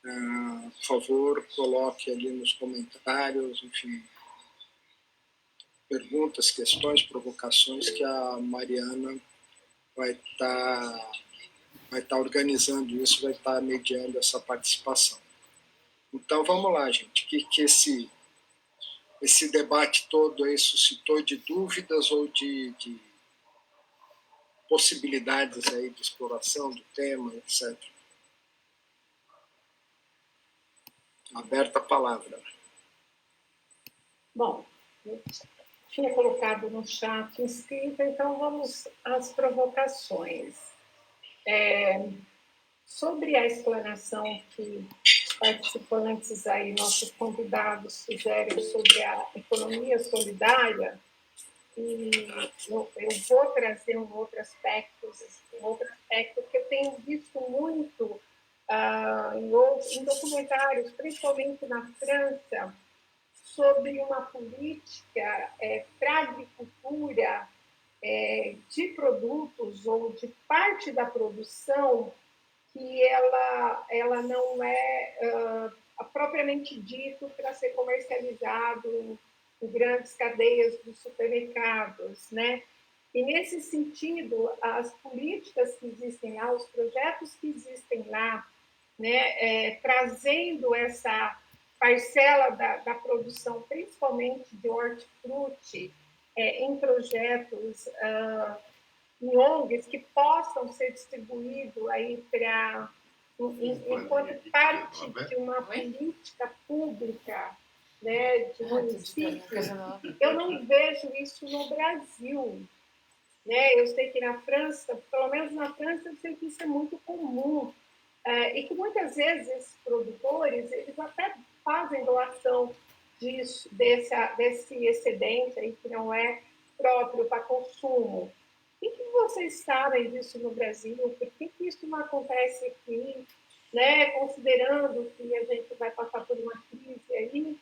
[SPEAKER 1] Por favor, coloque ali nos comentários, enfim, perguntas, questões, provocações, que a Mariana vai estar organizando isso, vai estar mediando essa participação. Então, vamos lá, gente. O que esse debate todo aí suscitou de dúvidas ou de possibilidades aí de exploração do tema, etc. Aberta a palavra.
[SPEAKER 3] Bom, eu tinha colocado no chat inscrito, então vamos às provocações. Sobre a explanação que participantes aí, nossos convidados, fizerem sobre a economia solidária, e eu vou trazer um outro aspecto que eu tenho visto muito em documentários, principalmente na França, sobre uma política para a agricultura de produtos ou de parte da produção que ela não é propriamente dito para ser comercializado em grandes cadeias de supermercados, né? E, nesse sentido, as políticas que existem lá, os projetos que existem lá, né, trazendo essa parcela da produção, principalmente de hortifruti, em projetos, em ONGs, que possam ser distribuídos aí para, enquanto parte de uma política pública, né, de município. Eu não vejo isso no Brasil. Né? Eu sei que na França, pelo menos na França, eu sei que isso é muito comum. E que muitas vezes esses produtores, eles até fazem doação desse excedente aí que não é próprio para consumo. O que vocês sabem disso no Brasil? Por que isso não acontece aqui? Né? Considerando que a gente vai passar por uma crise aí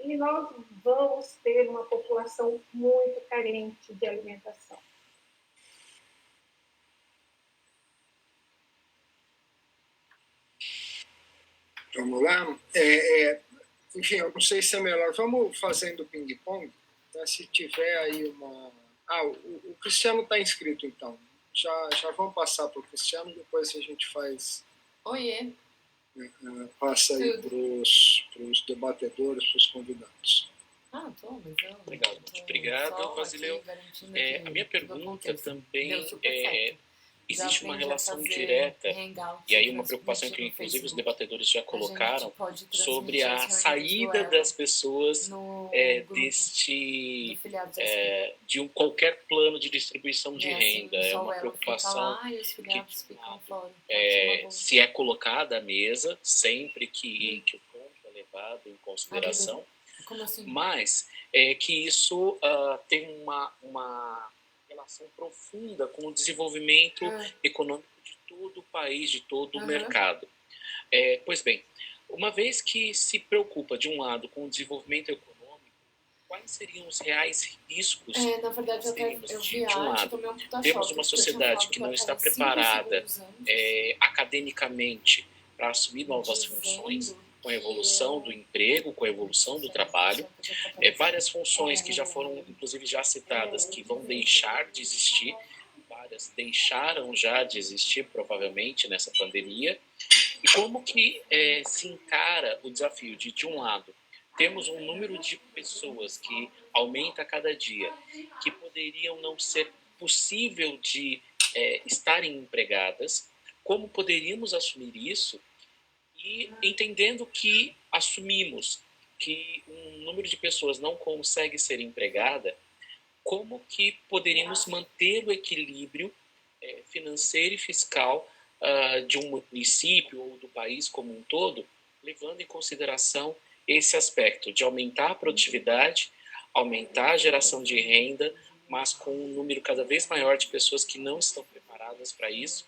[SPEAKER 3] e nós vamos ter uma população muito carente de alimentação.
[SPEAKER 1] Vamos lá? Enfim, eu não sei se é melhor. Vamos fazendo ping-pong? Né? Se tiver aí uma... o Cristiano está inscrito, então. Já vamos passar para o Cristiano, depois a gente faz...
[SPEAKER 6] Oiê.
[SPEAKER 1] Passa aí para os debatedores, para os convidados.
[SPEAKER 7] Legal, muito obrigado, Vasileu. A minha pergunta também existe uma relação direta, e aí uma preocupação que inclusive os debatedores já colocaram, sobre a saída das pessoas de qualquer plano de distribuição de renda. É uma preocupação que se é colocada à mesa sempre que o ponto é levado em consideração, mas que isso tem uma relação profunda com o desenvolvimento econômico de todo o país, de todo o mercado. Pois bem, uma vez que se preocupa, de um lado, com o desenvolvimento econômico, quais seriam os reais riscos?
[SPEAKER 6] Na verdade,
[SPEAKER 7] de um lado, temos uma sociedade que não está preparada academicamente para assumir novas funções, com a evolução do emprego, com a evolução do trabalho, várias funções que já foram, inclusive, já citadas, que vão deixar de existir, várias deixaram já de existir, provavelmente, nessa pandemia, e como que se encara o desafio de um lado, temos um número de pessoas que aumenta a cada dia, que poderiam não ser possível de estarem empregadas, como poderíamos assumir isso? E entendendo que assumimos que um número de pessoas não consegue ser empregada, como que poderíamos manter o equilíbrio financeiro e fiscal de um município ou do país como um todo, levando em consideração esse aspecto de aumentar a produtividade, aumentar a geração de renda, mas com um número cada vez maior de pessoas que não estão preparadas para isso,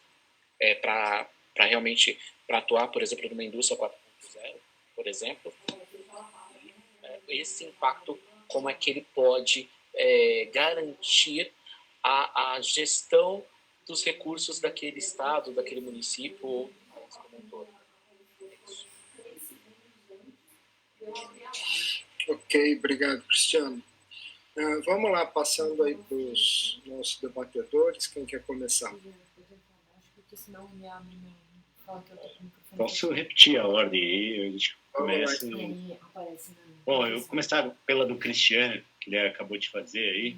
[SPEAKER 7] para realmente para atuar, por exemplo, numa indústria 4.0, por exemplo, esse impacto, como é que ele pode garantir a gestão dos recursos daquele estado, daquele município ou do país como um todo.
[SPEAKER 1] Ok, obrigado, Cristiano. Vamos lá, passando aí para os nossos debatedores. Quem quer começar?
[SPEAKER 5] Posso repetir a ordem aí? A gente começa. Bom, eu vou começar pela do Cristiano, que ele acabou de fazer aí.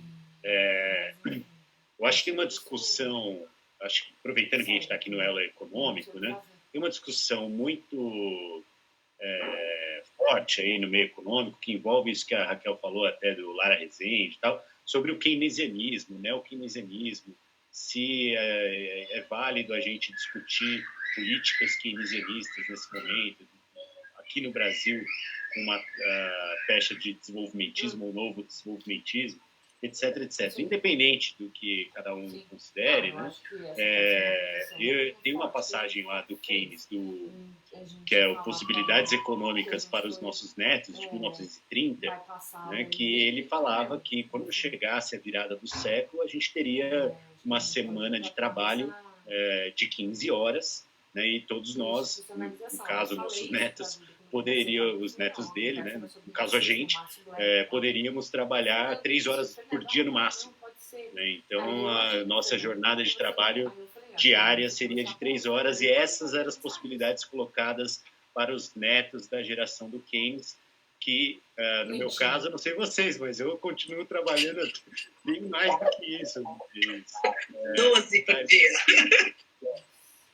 [SPEAKER 5] Eu acho que tem uma discussão, aproveitando que a gente está aqui no Elo Econômico, né? Tem uma discussão muito forte aí no meio econômico, que envolve isso que a Raquel falou até do Lara Rezende e tal, sobre o keynesianismo, né? O keynesianismo, se é válido a gente discutir políticas keynesianistas nesse momento, aqui no Brasil, com uma pecha de desenvolvimentismo ou novo desenvolvimentismo, etc, etc. Independente do que cada um considere, né? Tem uma passagem lá do Keynes, que é o Possibilidades Econômicas para os Nossos Netos, de 1930, né, que ele falava que quando chegasse a virada do século, a gente teria uma semana de trabalho de 15 horas, né, e todos nós, no caso, nossos netos, os netos dele, né, no caso a gente, poderíamos trabalhar 3 horas por dia no máximo. Né? Então, a nossa jornada de trabalho diária seria de 3 horas, e essas eram as possibilidades colocadas para os netos da geração do Keynes, que, no meu caso, eu não sei vocês, mas eu continuo trabalhando bem mais do que isso.
[SPEAKER 2] 12 por dia.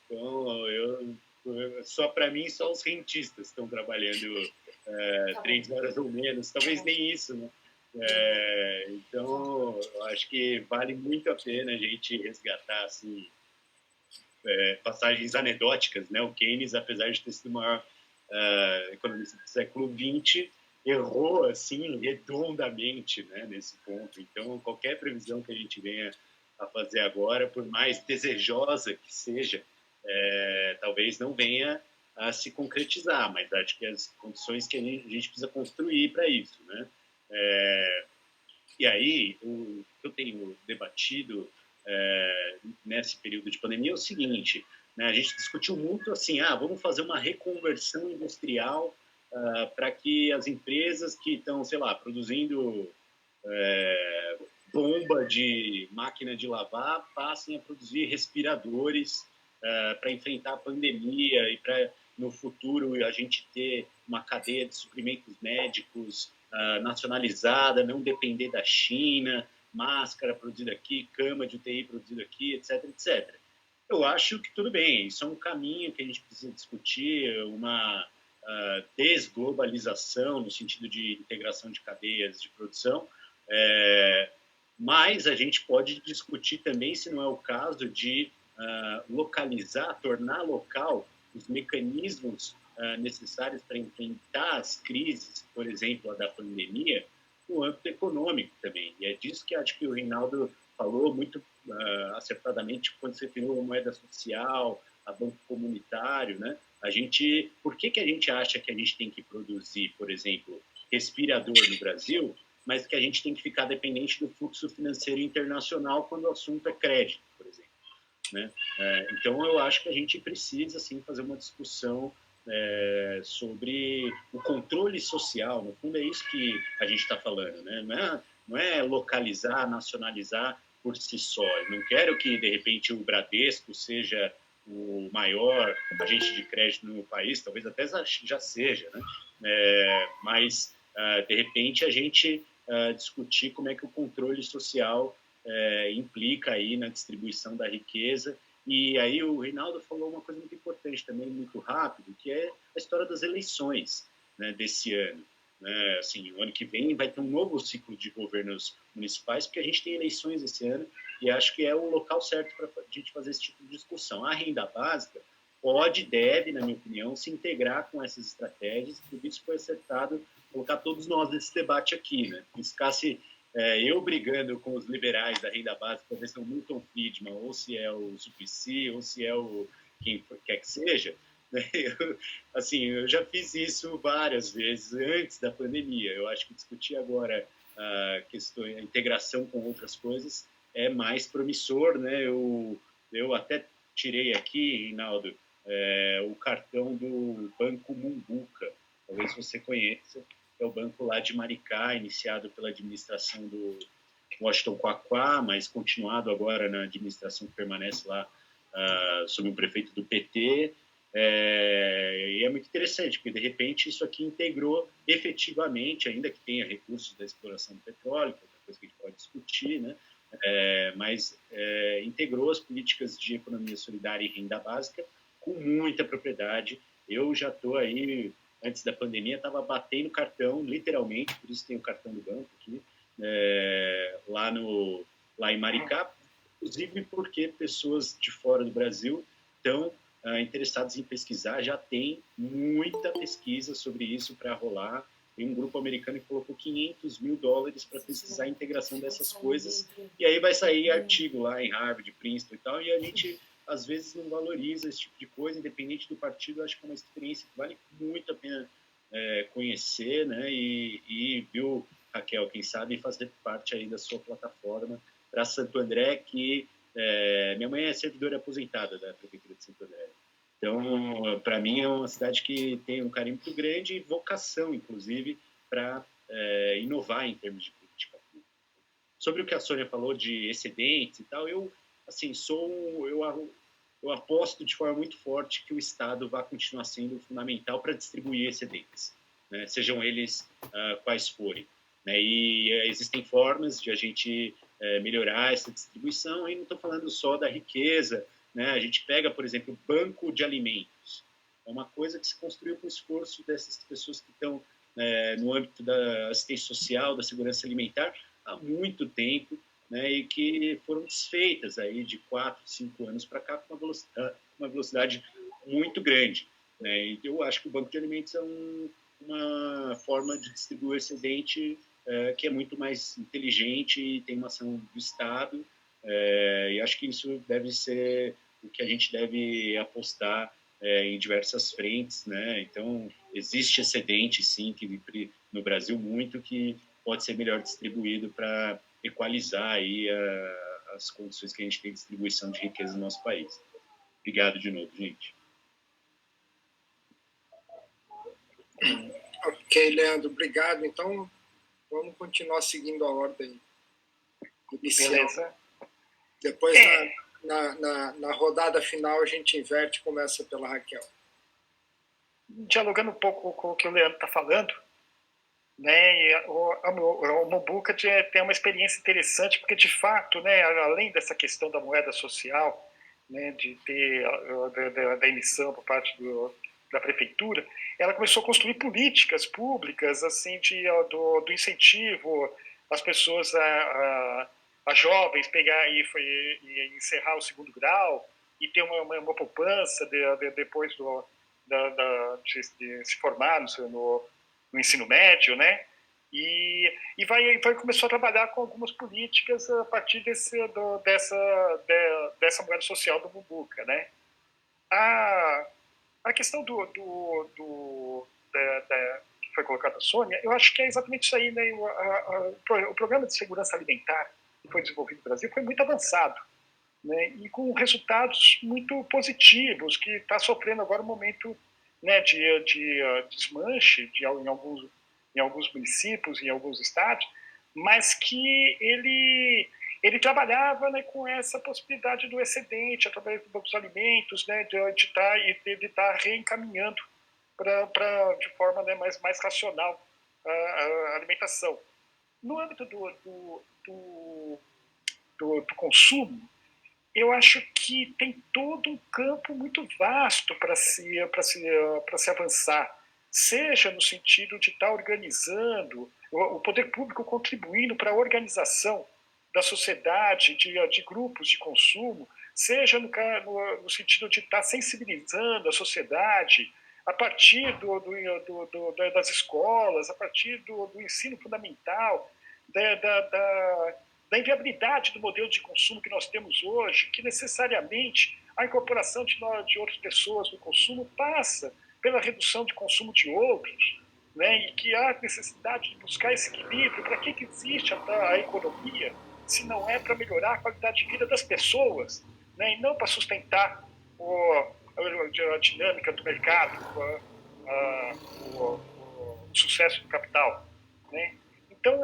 [SPEAKER 5] Então, só para mim, só os rentistas estão trabalhando 3 horas ou menos, talvez nem isso, né? Então, eu acho que vale muito a pena a gente resgatar assim, passagens anedóticas, né? O Keynes, apesar de ter sido o maior economista do século XX, errou assim redondamente, né, nesse ponto. Então, qualquer previsão que a gente venha a fazer agora, por mais desejosa que seja, talvez não venha a se concretizar, mas acho que as condições que a gente precisa construir para isso, né? E aí, o que eu tenho debatido nesse período de pandemia é o seguinte, né? A gente discutiu muito assim, vamos fazer uma reconversão industrial para que as empresas que estão, sei lá, produzindo bomba de máquina de lavar passem a produzir respiradores para enfrentar a pandemia e para, no futuro, a gente ter uma cadeia de suprimentos médicos nacionalizada, não depender da China, máscara produzida aqui, cama de UTI produzida aqui, etc, etc. Eu acho que tudo bem, isso é um caminho que a gente precisa discutir, uma desglobalização no sentido de integração de cadeias de produção, mas a gente pode discutir também se não é o caso de localizar, tornar local os mecanismos necessários para enfrentar as crises, por exemplo, a da pandemia, no âmbito econômico também. E é disso que acho que o Reinaldo falou muito acertadamente quando se referiu à moeda social, a banco comunitário, né? Por que a gente acha que a gente tem que produzir, por exemplo, respirador no Brasil, mas que a gente tem que ficar dependente do fluxo financeiro internacional quando o assunto é crédito, por exemplo, né? Então, eu acho que a gente precisa, assim, fazer uma discussão sobre o controle social. No fundo, é isso que a gente está falando, né? Não é localizar, nacionalizar por si só. Eu não quero que, de repente, o Bradesco seja o maior agente de crédito no país, talvez até já seja, né? Mas, de repente, a gente discutir como é que o controle social implica aí na distribuição da riqueza. E aí o Reinaldo falou uma coisa muito importante também, muito rápido, que é a história das eleições, né, desse ano. Né? Assim, o ano que vem vai ter um novo ciclo de governos municipais, porque a gente tem eleições esse ano, e acho que é o local certo para a gente fazer esse tipo de discussão. A renda básica deve, na minha opinião, se integrar com essas estratégias, por isso foi acertado colocar todos nós nesse debate aqui, né? Se ficasse eu brigando com os liberais da renda básica para ver se é o Milton Friedman, ou se é o Suplicy, ou se é o quem quer que seja, né? Eu já fiz isso várias vezes antes da pandemia. Eu acho que discutir agora a integração com outras coisas é mais promissor, né? Eu até tirei aqui, Reinaldo, o cartão do Banco Mumbuca, talvez você conheça, é o banco lá de Maricá, iniciado pela administração do Washington Quaquá, mas continuado agora na administração que permanece lá sob o prefeito do PT. E é muito interessante, porque de repente isso aqui integrou efetivamente, ainda que tenha recursos da exploração do petróleo, que é uma coisa que a gente pode discutir, né? Mas integrou as políticas de economia solidária e renda básica com muita propriedade. Eu já estou aí, antes da pandemia, estava batendo cartão, literalmente, por isso tem o cartão do banco aqui, lá em Maricá, inclusive porque pessoas de fora do Brasil estão interessadas em pesquisar, já tem muita pesquisa sobre isso para rolar. Tem um grupo americano que colocou $500 mil para pesquisar a integração dessas coisas, e aí vai sair artigo lá em Harvard, Princeton e tal, e a gente às vezes não valoriza esse tipo de coisa, independente do partido. Acho que é uma experiência que vale muito a pena conhecer, né? E viu, Raquel, quem sabe fazer parte aí da sua plataforma para Santo André, que minha mãe é servidora aposentada da Prefeitura de Santo André. Então, para mim, é uma cidade que tem um carinho muito grande e vocação, inclusive, para inovar em termos de política pública. Sobre o que a Sônia falou de excedentes e tal, eu aposto de forma muito forte que o Estado vai continuar sendo fundamental para distribuir excedentes, né? Sejam eles quais forem, né? E existem formas de a gente melhorar essa distribuição, e não estou falando só da riqueza, né? A gente pega, por exemplo, o banco de alimentos. É uma coisa que se construiu com o esforço dessas pessoas que estão no âmbito da assistência social, da segurança alimentar, há muito tempo, né? E que foram desfeitas aí de 4, 5 anos para cá com uma velocidade muito grande, né? E eu acho que o banco de alimentos é uma forma de distribuir excedente que é muito mais inteligente e tem uma ação do Estado, e acho que isso deve ser o que a gente deve apostar em diversas frentes, né? Então, existe excedente, sim, que no Brasil muito, que pode ser melhor distribuído para equalizar aí as condições que a gente tem de distribuição de riqueza no nosso país. Obrigado de novo, gente.
[SPEAKER 1] Ok, Leandro, obrigado. Então, vamos continuar seguindo a ordem inicial.
[SPEAKER 4] Beleza.
[SPEAKER 1] Depois, na rodada final, a gente inverte e começa pela Raquel.
[SPEAKER 4] Dialogando um pouco com o que o Leandro está falando, né, o Mombuca tem uma experiência interessante, porque, de fato, né, além dessa questão da moeda social, né, de ter da emissão por parte da prefeitura, ela começou a construir políticas públicas assim do incentivo às pessoas, a jovens pegar e encerrar o segundo grau e ter uma poupança depois de se formar no ensino médio, né? E começou a trabalhar com algumas políticas a partir dessa moeda social do Mombuca, né? A questão que foi colocada a Sônia, eu acho que é exatamente isso aí, né? O programa de segurança alimentar que foi desenvolvido no Brasil foi muito avançado, né? E com resultados muito positivos, que está sofrendo agora um momento, né, de desmanche em alguns municípios, em alguns estados, mas que ele trabalhava, né, com essa possibilidade do excedente através dos alimentos, né, de estar reencaminhando de forma, né, mais racional a alimentação. No âmbito do consumo, eu acho que tem todo um campo muito vasto para se avançar, seja no sentido de estar organizando, o poder público contribuindo para a organização da sociedade, de grupos de consumo, seja no sentido de estar sensibilizando a sociedade a partir das escolas, a partir do ensino fundamental, da inviabilidade do modelo de consumo que nós temos hoje, que necessariamente a incorporação de outras pessoas no consumo passa pela redução de consumo de outros, né? E que há necessidade de buscar esse equilíbrio. Para que existe a economia, se não é para melhorar a qualidade de vida das pessoas, né? E não para sustentar a dinâmica do mercado, o sucesso do capital, né? Então,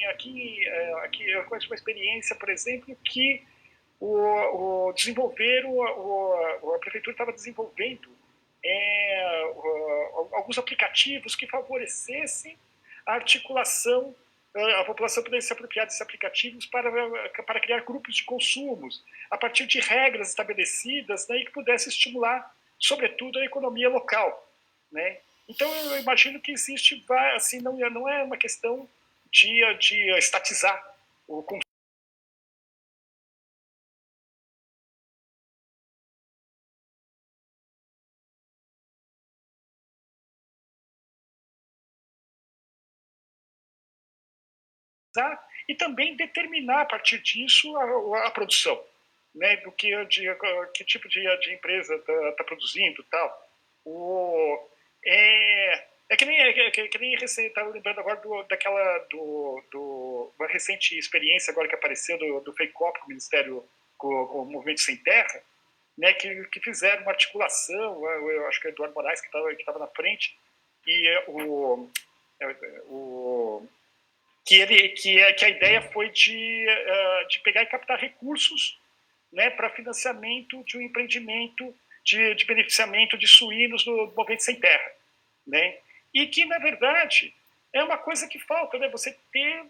[SPEAKER 4] aqui eu conheço uma experiência, por exemplo, que a prefeitura estava desenvolvendo alguns aplicativos que favorecessem a articulação, a população poder se apropriar desses aplicativos para criar grupos de consumos, a partir de regras estabelecidas, né, e que pudesse estimular, sobretudo, a economia local, né? Então, eu imagino que existe, assim, não é uma questão de estatizar o consumo fiscalizar e também determinar, a partir disso, a produção, né, do que tipo de empresa está produzindo e tal. Que nem estava lembrando agora uma recente experiência agora que apareceu do FEICOP, com o Ministério, com o Movimento Sem Terra, né, que fizeram uma articulação, eu acho que é Eduardo Moraes que estava na frente, e que a ideia foi de pegar e captar recursos, né, para financiamento de um empreendimento de beneficiamento de suínos do Movimento Sem Terra, né? E que, na verdade, é uma coisa que falta, né? Você ter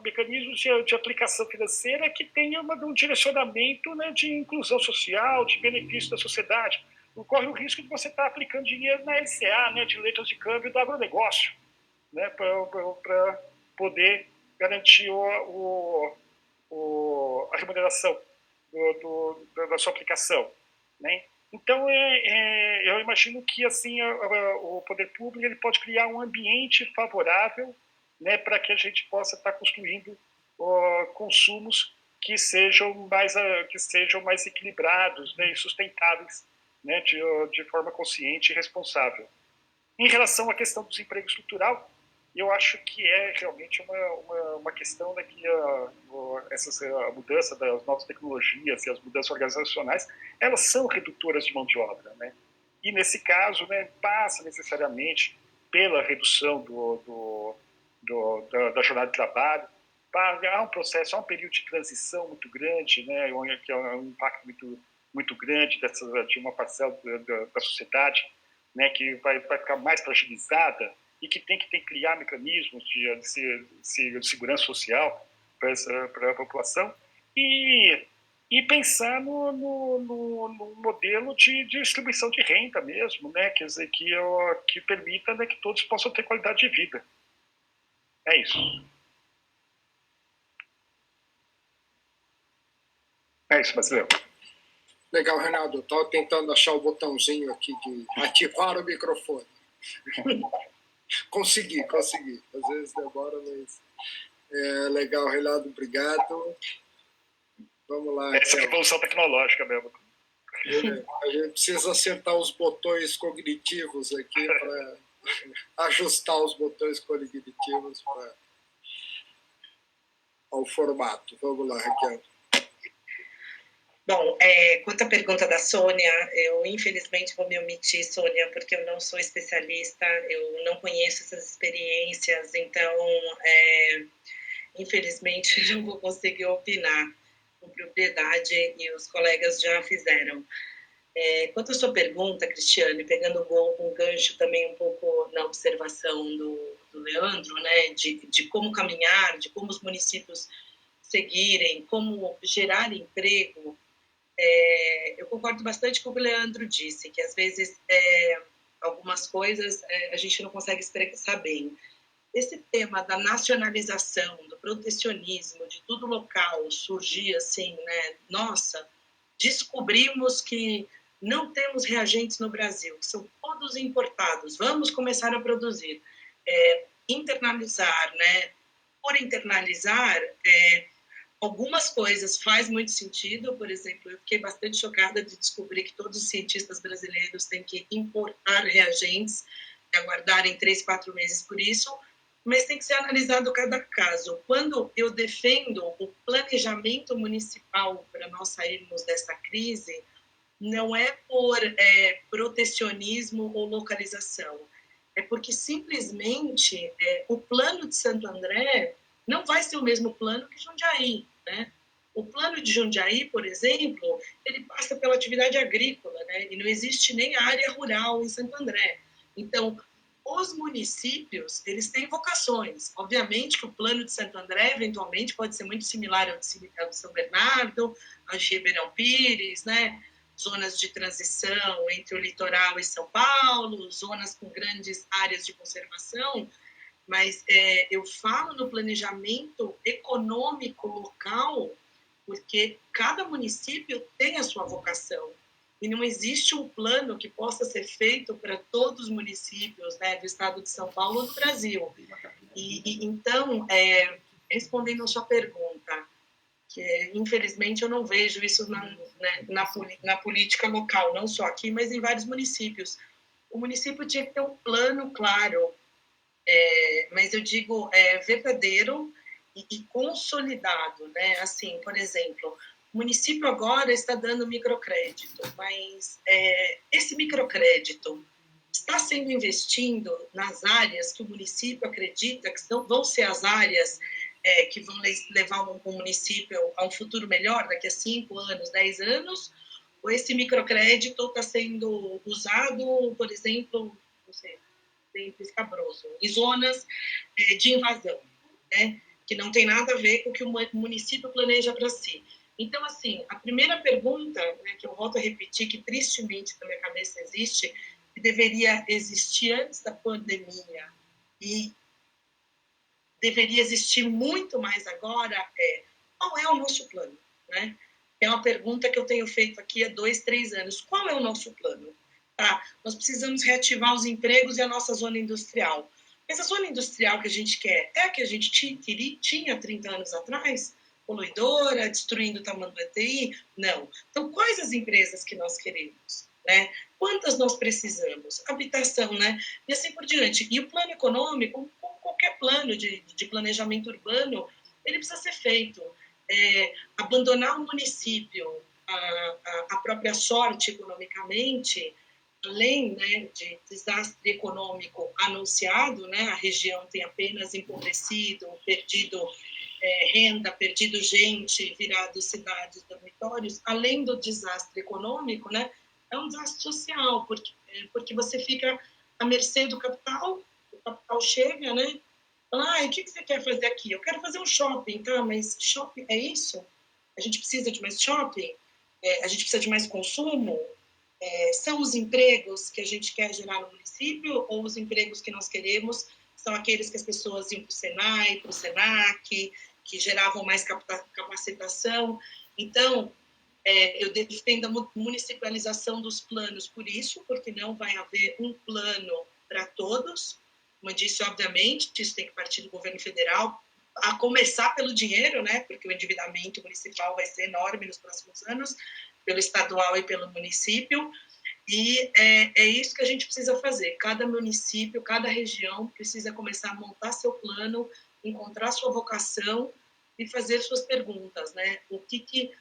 [SPEAKER 4] mecanismos de aplicação financeira que tenham um direcionamento, né, de inclusão social, de benefício da sociedade. Corre o risco de você estar aplicando dinheiro na LCA, né, de letras de câmbio do agronegócio, né, para poder garantir a remuneração da sua aplicação, né? Então, eu imagino que assim o poder público ele pode criar um ambiente favorável, né, para que a gente possa estar construindo consumos que sejam mais equilibrados, né, e sustentáveis, né, de forma consciente e responsável. Em relação à questão do desemprego estrutural, eu acho que é realmente uma questão, né, que a mudança das novas tecnologias e as mudanças organizacionais, elas são redutoras de mão de obra, né? E nesse caso, né, passa necessariamente pela redução da jornada de trabalho, há um processo, há um período de transição muito grande, né, que é um impacto muito, muito grande de uma parcela da sociedade, né, que vai ficar mais fragilizada, e que tem que criar mecanismos de segurança social para a população e pensar no modelo de distribuição de renda mesmo, né? Quer dizer, que permita, né, que todos possam ter qualidade de vida. É isso. É isso, Basileu.
[SPEAKER 1] Legal, Renato. Eu estava tentando achar o botãozinho aqui de ativar o microfone. Consegui. Às vezes demora, mas legal, Renato, obrigado. Vamos lá.
[SPEAKER 4] Essa é a revolução tecnológica mesmo.
[SPEAKER 1] A gente precisa acertar os botões cognitivos aqui para ajustar os botões cognitivos ao formato. Vamos lá, Raquel.
[SPEAKER 2] Bom, quanto à pergunta da Sônia, eu infelizmente vou me omitir, Sônia, porque eu não sou especialista, eu não conheço essas experiências, então, infelizmente, não vou conseguir opinar com propriedade e os colegas já fizeram. Quanto à sua pergunta, Cristiane, pegando um gancho também um pouco na observação do Leandro, né, de como caminhar, de como os municípios seguirem, como gerar emprego, eu concordo bastante com o que o Leandro disse, que às vezes algumas coisas a gente não consegue expressar bem. Esse tema da nacionalização, do protecionismo, de tudo local, surgir assim, né? Nossa, descobrimos que não temos reagentes no Brasil, que são todos importados, vamos começar a produzir. Internalizar, né? Por internalizar, algumas coisas faz muito sentido, por exemplo, eu fiquei bastante chocada de descobrir que todos os cientistas brasileiros têm que importar reagentes e aguardarem 3, 4 meses por isso, mas tem que ser analisado cada caso. Quando eu defendo o planejamento municipal para nós sairmos dessa crise, não é por protecionismo ou localização, é porque simplesmente o plano de Santo André não vai ser o mesmo plano que Jundiaí, né? O plano de Jundiaí, por exemplo, ele passa pela atividade agrícola, né? E não existe nem área rural em Santo André. Então, os municípios, eles têm vocações. Obviamente que o plano de Santo André, eventualmente, pode ser muito similar ao de São Bernardo, ao de Ribeirão Pires, né? Zonas de transição entre o litoral e São Paulo, zonas com grandes áreas de conservação, mas eu falo no planejamento econômico local porque cada município tem a sua vocação e não existe um plano que possa ser feito para todos os municípios, né, do estado de São Paulo ou do Brasil. Então, respondendo a sua pergunta, que infelizmente eu não vejo isso na política local, não só aqui, mas em vários municípios. O município tinha que ter um plano claro, mas eu digo verdadeiro e consolidado, né? Assim, por exemplo, o município agora está dando microcrédito, mas esse microcrédito está sendo investido nas áreas que o município acredita que vão ser as áreas que vão levar o município a um futuro melhor daqui a 5 anos, 10 anos, ou esse microcrédito está sendo usado, por exemplo, não sei, bem escabroso, em zonas de invasão, né? Que não tem nada a ver com o que o município planeja para si. Então, assim, a primeira pergunta, né, que eu volto a repetir, que tristemente na minha cabeça existe, que deveria existir antes da pandemia e deveria existir muito mais agora, qual é o nosso plano? Né? É uma pergunta que eu tenho feito aqui há 2, 3 anos. Qual é o nosso plano? Tá? Nós precisamos reativar os empregos e a nossa zona industrial. Mas a zona industrial que a gente quer é a que a gente tinha 30 anos atrás? Poluidora, destruindo o tamanho do ETI? Não. Então, quais as empresas que nós queremos? Né? Quantas nós precisamos? Habitação, né? E assim por diante. E o plano econômico, como qualquer plano de planejamento urbano, ele precisa ser feito. Abandonar o município à própria sorte economicamente, além, né, de desastre econômico anunciado, né, a região tem apenas empobrecido, perdido renda, perdido gente, virado cidades, dormitórios, além do desastre econômico, né, é um desastre social, porque você fica à mercê do capital, o capital chega, né, fala, o que você quer fazer aqui? Eu quero fazer um shopping, tá, mas shopping é isso? A gente precisa de mais shopping? A gente precisa de mais consumo? São os empregos que a gente quer gerar no município ou os empregos que nós queremos são aqueles que as pessoas iam para o Senai, para o Senac, que geravam mais capacitação? Então, eu defendo a municipalização dos planos por isso, porque não vai haver um plano para todos. Como eu disse, obviamente, isso tem que partir do governo federal, a começar pelo dinheiro, né? Porque o endividamento municipal vai ser enorme nos próximos anos, pelo estadual e pelo município, e é isso que a gente precisa fazer. Cada município, cada região precisa começar a montar seu plano, encontrar sua vocação e fazer suas perguntas, né? O que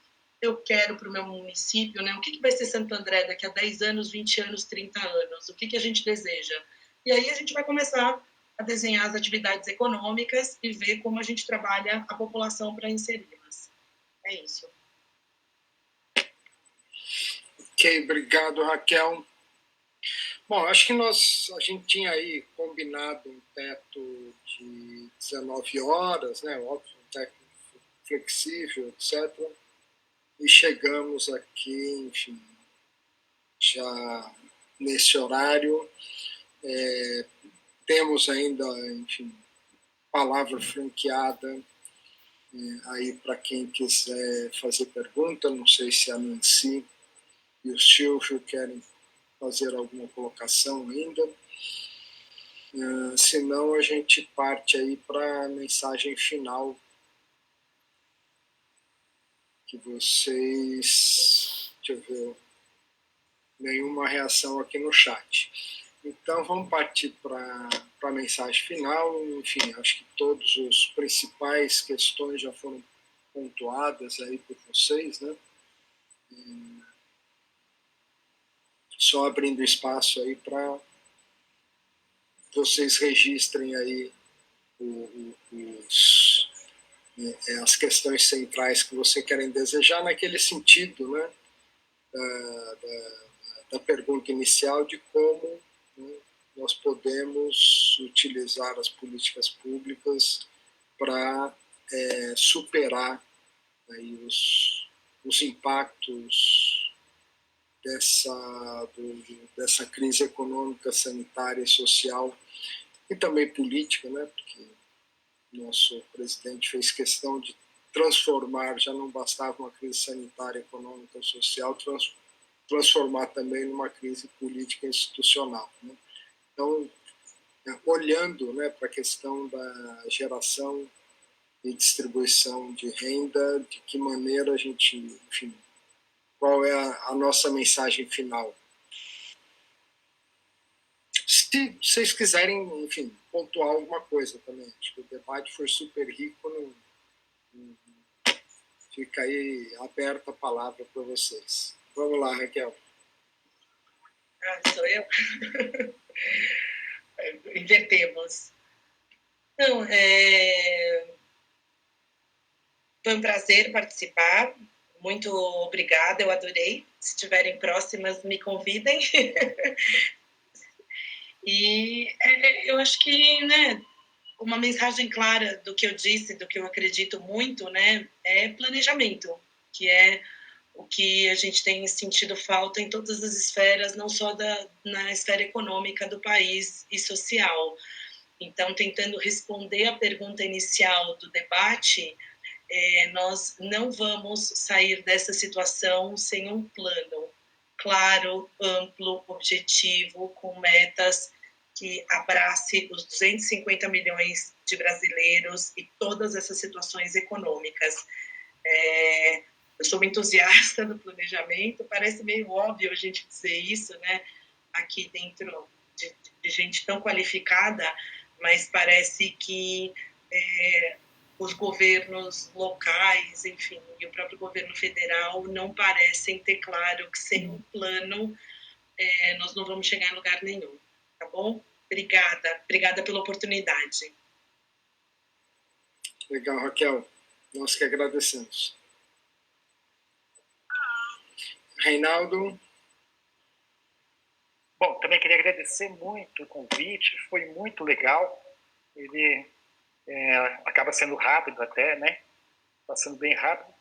[SPEAKER 2] eu quero para o meu município, né? O que vai ser Santo André daqui a 10 anos, 20 anos, 30 anos? O que a gente deseja? E aí a gente vai começar a desenhar as atividades econômicas e ver como a gente trabalha a população para inseri-las. É isso.
[SPEAKER 1] Ok, obrigado, Raquel. Bom, acho que a gente tinha aí combinado um teto de 19 horas, né? Óbvio, um teto flexível, etc. E chegamos aqui, enfim, já nesse horário. Temos ainda, enfim, palavra franqueada aí para quem quiser fazer pergunta. Não sei se a Nancy e o Silvio querem fazer alguma colocação ainda. Senão a gente parte aí para a mensagem final que vocês... Deixa eu ver... Nenhuma reação aqui no chat. Então vamos partir para a mensagem final. Enfim, acho que todos os principais questões já foram pontuadas aí por vocês, né? Só abrindo espaço aí para vocês registrem aí as questões centrais que vocês querem desejar naquele sentido, né? Da pergunta inicial de como, né, nós podemos utilizar as políticas públicas para superar aí os impactos dessa crise econômica, sanitária e social e também política, né, porque nosso presidente fez questão de transformar, já não bastava uma crise sanitária, econômica, social, transformar também numa crise política institucional, né? Então, olhando, né, para a questão da geração e distribuição de renda, de que maneira a gente, enfim, qual é a nossa mensagem final. Se vocês quiserem, enfim, pontuar alguma coisa também, acho que o debate foi super rico, fica aí aberta a palavra para vocês. Vamos lá, Raquel.
[SPEAKER 2] Sou eu? Invertemos. Não, foi um prazer participar. Muito obrigada, eu adorei. Se tiverem próximas, me convidem. E eu acho que, né, uma mensagem clara do que eu disse, do que eu acredito muito, né, é planejamento, que é o que a gente tem sentido falta em todas as esferas, não só na esfera econômica do país e social. Então, tentando responder à pergunta inicial do debate, nós não vamos sair dessa situação sem um plano claro, amplo, objetivo, com metas que abrace os 250 milhões de brasileiros e todas essas situações econômicas. Eu sou uma entusiasta do planejamento, parece meio óbvio a gente dizer isso, né? Aqui dentro de gente tão qualificada, mas parece que os governos locais, enfim, e o próprio governo federal não parecem ter claro que sem um plano nós não vamos chegar em lugar nenhum, tá bom? Obrigada pela oportunidade.
[SPEAKER 1] Legal, Raquel. Nós que agradecemos. Reinaldo.
[SPEAKER 4] Bom, também queria agradecer muito o convite, foi muito legal. Ele acaba sendo rápido até, né? Passando bem rápido.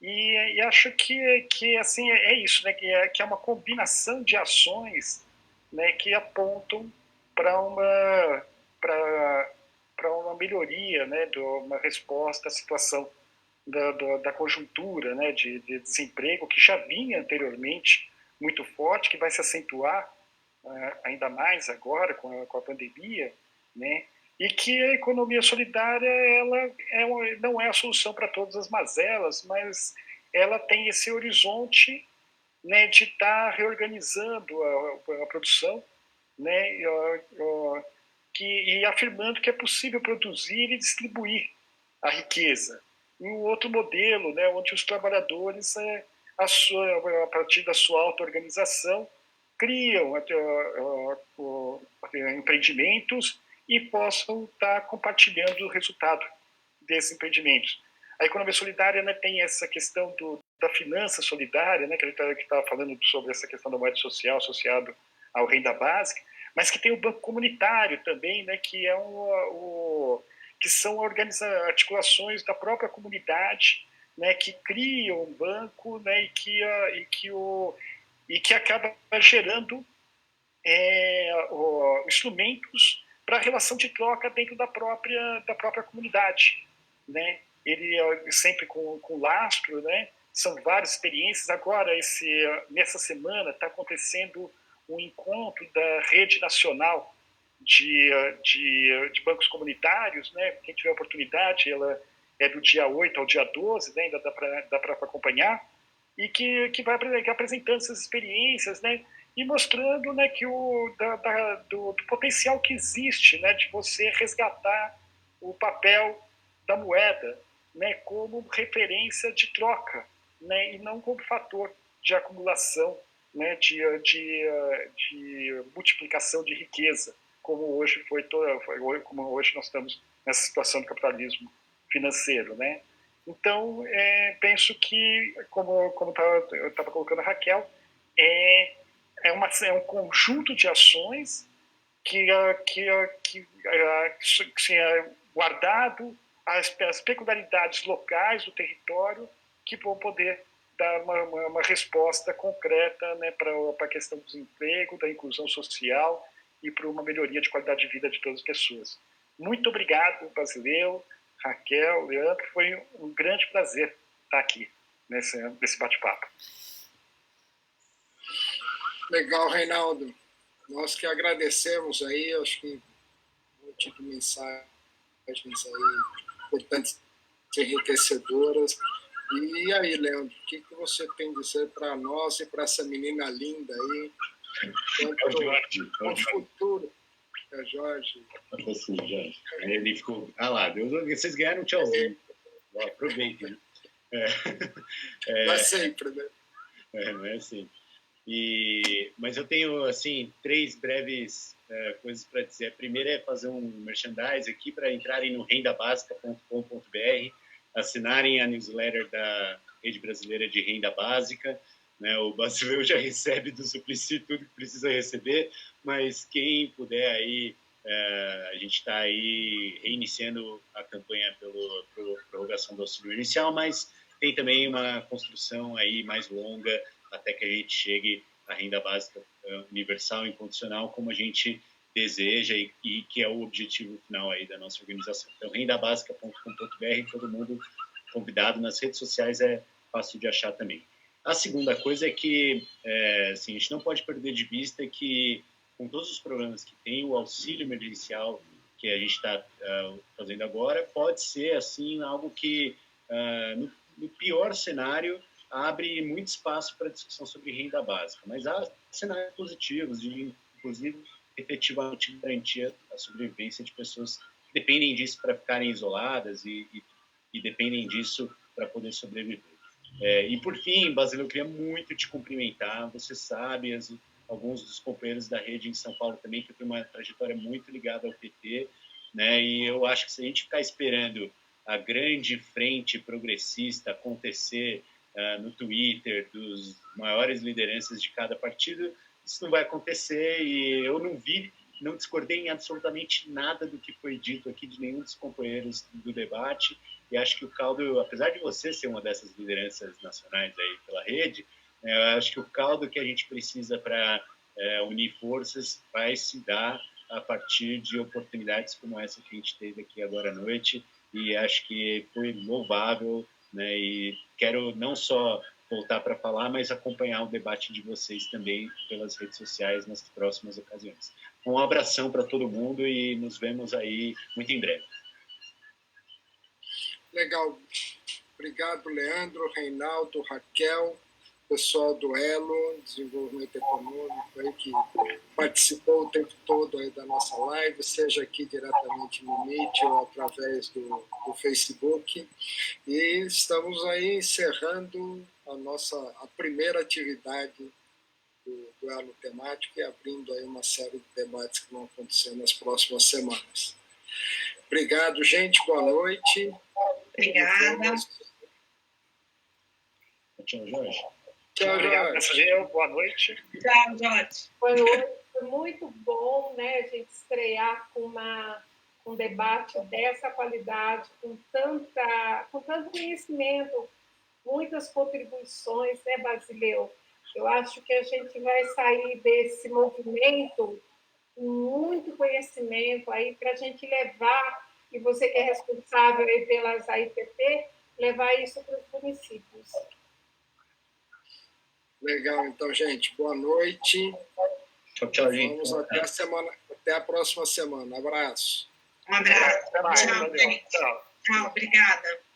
[SPEAKER 4] E acho que assim, é isso, né? Que é uma combinação de ações, né, que apontam para uma melhoria, né, de uma resposta à situação da conjuntura, né, de desemprego, que já vinha anteriormente muito forte, que vai se acentuar ainda mais agora com a pandemia, né, e que a economia solidária ela não é a solução para todas as mazelas, mas ela tem esse horizonte, né, de estar reorganizando a produção, né, e afirmando que é possível produzir e distribuir a riqueza. E um outro modelo, né, onde os trabalhadores, a partir da sua auto-organização, criam empreendimentos e possam estar compartilhando o resultado desses empreendimentos. A economia solidária, né, tem essa questão da finança solidária, né, que a gente estava falando sobre essa questão da moeda social associado ao renda básica, mas que tem o banco comunitário também, né, que que são articulações da própria comunidade, né, que criam um banco, né, e que acaba gerando instrumentos para a relação de troca dentro da própria comunidade, né? Ele sempre com lastro, né? São várias experiências. Agora, nessa semana, está acontecendo um encontro da Rede Nacional de Bancos Comunitários, né? Quem tiver oportunidade, ela é do dia 8 ao dia 12, né? Ainda dá para acompanhar, e que vai apresentando essas experiências, né? E mostrando, né, que do potencial que existe, né, de você resgatar o papel da moeda, né, como referência de troca, né, e não como fator de acumulação, né, de multiplicação de riqueza, como hoje como hoje nós estamos nessa situação do capitalismo financeiro, né. Então, penso que, como eu estava colocando a Raquel, é um conjunto de ações que guardado as peculiaridades locais do território, que vão poder dar uma resposta concreta, né, para a questão do desemprego, da inclusão social e para uma melhoria de qualidade de vida de todas as pessoas. Muito obrigado, Basileu, Raquel, Leandro, foi um grande prazer estar aqui nesse bate-papo.
[SPEAKER 1] Legal, Reinaldo. Nós que agradecemos aí, acho que um monte de mensagens aí importantes enriquecedoras. E aí, Leandro, o que você tem a dizer para nós e para essa menina linda aí? Quanto ao futuro? É Jorge.
[SPEAKER 5] Assim, Jorge. Ele ficou... Ah lá, vocês ganharam um tchauzinho. Aproveitem.
[SPEAKER 1] Não é sempre, né?
[SPEAKER 5] Não é assim. Mas eu tenho, assim, 3 breves coisas para dizer. A primeira é fazer um merchandise aqui para entrarem no rendabasica.com.br, assinarem a newsletter da Rede Brasileira de Renda Básica, né? O Basileu já recebe do Suplicy tudo que precisa receber, mas quem puder aí, a gente está aí reiniciando a campanha pela prorrogação do auxílio inicial, mas tem também uma construção aí mais longa até que a gente chegue à renda básica universal e incondicional, como a gente deseja e que é o objetivo final aí da nossa organização. Então, rendabasica.com.br, todo mundo convidado. Nas redes sociais é fácil de achar também. A segunda coisa é que assim, a gente não pode perder de vista que, com todos os problemas que tem, o auxílio emergencial que a gente está fazendo agora pode ser assim algo que, no pior cenário, abre muito espaço para discussão sobre renda básica. Mas há cenários positivos, de, inclusive, efetivamente garantir a sobrevivência de pessoas que dependem disso para ficarem isoladas e dependem disso para poder sobreviver. E, por fim, Basileu, eu queria muito te cumprimentar. Você sabe, alguns dos companheiros da rede em São Paulo também, que tem uma trajetória muito ligada ao PT, né? E eu acho que se a gente ficar esperando a grande frente progressista acontecer no Twitter, dos maiores lideranças de cada partido, isso não vai acontecer. E eu não discordei em absolutamente nada do que foi dito aqui de nenhum dos companheiros do debate, e acho que o caldo, apesar de você ser uma dessas lideranças nacionais aí pela rede, eu acho que o caldo que a gente precisa para unir forças vai se dar a partir de oportunidades como essa que a gente teve aqui agora à noite, e acho que foi louvável, né? E quero não só voltar para falar, mas acompanhar o debate de vocês também pelas redes sociais nas próximas ocasiões. Um abração para todo mundo e nos vemos aí muito em breve.
[SPEAKER 1] Legal. Obrigado, Leandro, Reinaldo, Raquel, pessoal do Elo, Desenvolvimento Econômico, aí, que participou o tempo todo aí da nossa live, seja aqui diretamente no Meet ou através do Facebook. E estamos aí encerrando a primeira atividade do Elo Temático e abrindo aí uma série de debates que vão acontecer nas próximas semanas. Obrigado, gente. Boa noite.
[SPEAKER 2] Obrigada.
[SPEAKER 5] Tchau, Jorge.
[SPEAKER 1] Tchau,
[SPEAKER 4] Obrigado,
[SPEAKER 1] Jorge.
[SPEAKER 4] Boa noite.
[SPEAKER 2] Tchau, Jorge.
[SPEAKER 3] Boa noite. Foi muito bom, né, a gente estrear com um debate dessa qualidade, com tanto conhecimento, muitas contribuições, né, Basileu? Eu acho que a gente vai sair desse movimento com muito conhecimento aí para a gente levar, e você que é responsável aí pelas AIPP, levar isso para os municípios.
[SPEAKER 1] Legal, então, gente. Boa noite.
[SPEAKER 5] Tchau, gente.
[SPEAKER 1] Vamos até a próxima semana. Abraço.
[SPEAKER 2] Um abraço.
[SPEAKER 4] Até mais.
[SPEAKER 2] Tchau, gente. Tchau, obrigada.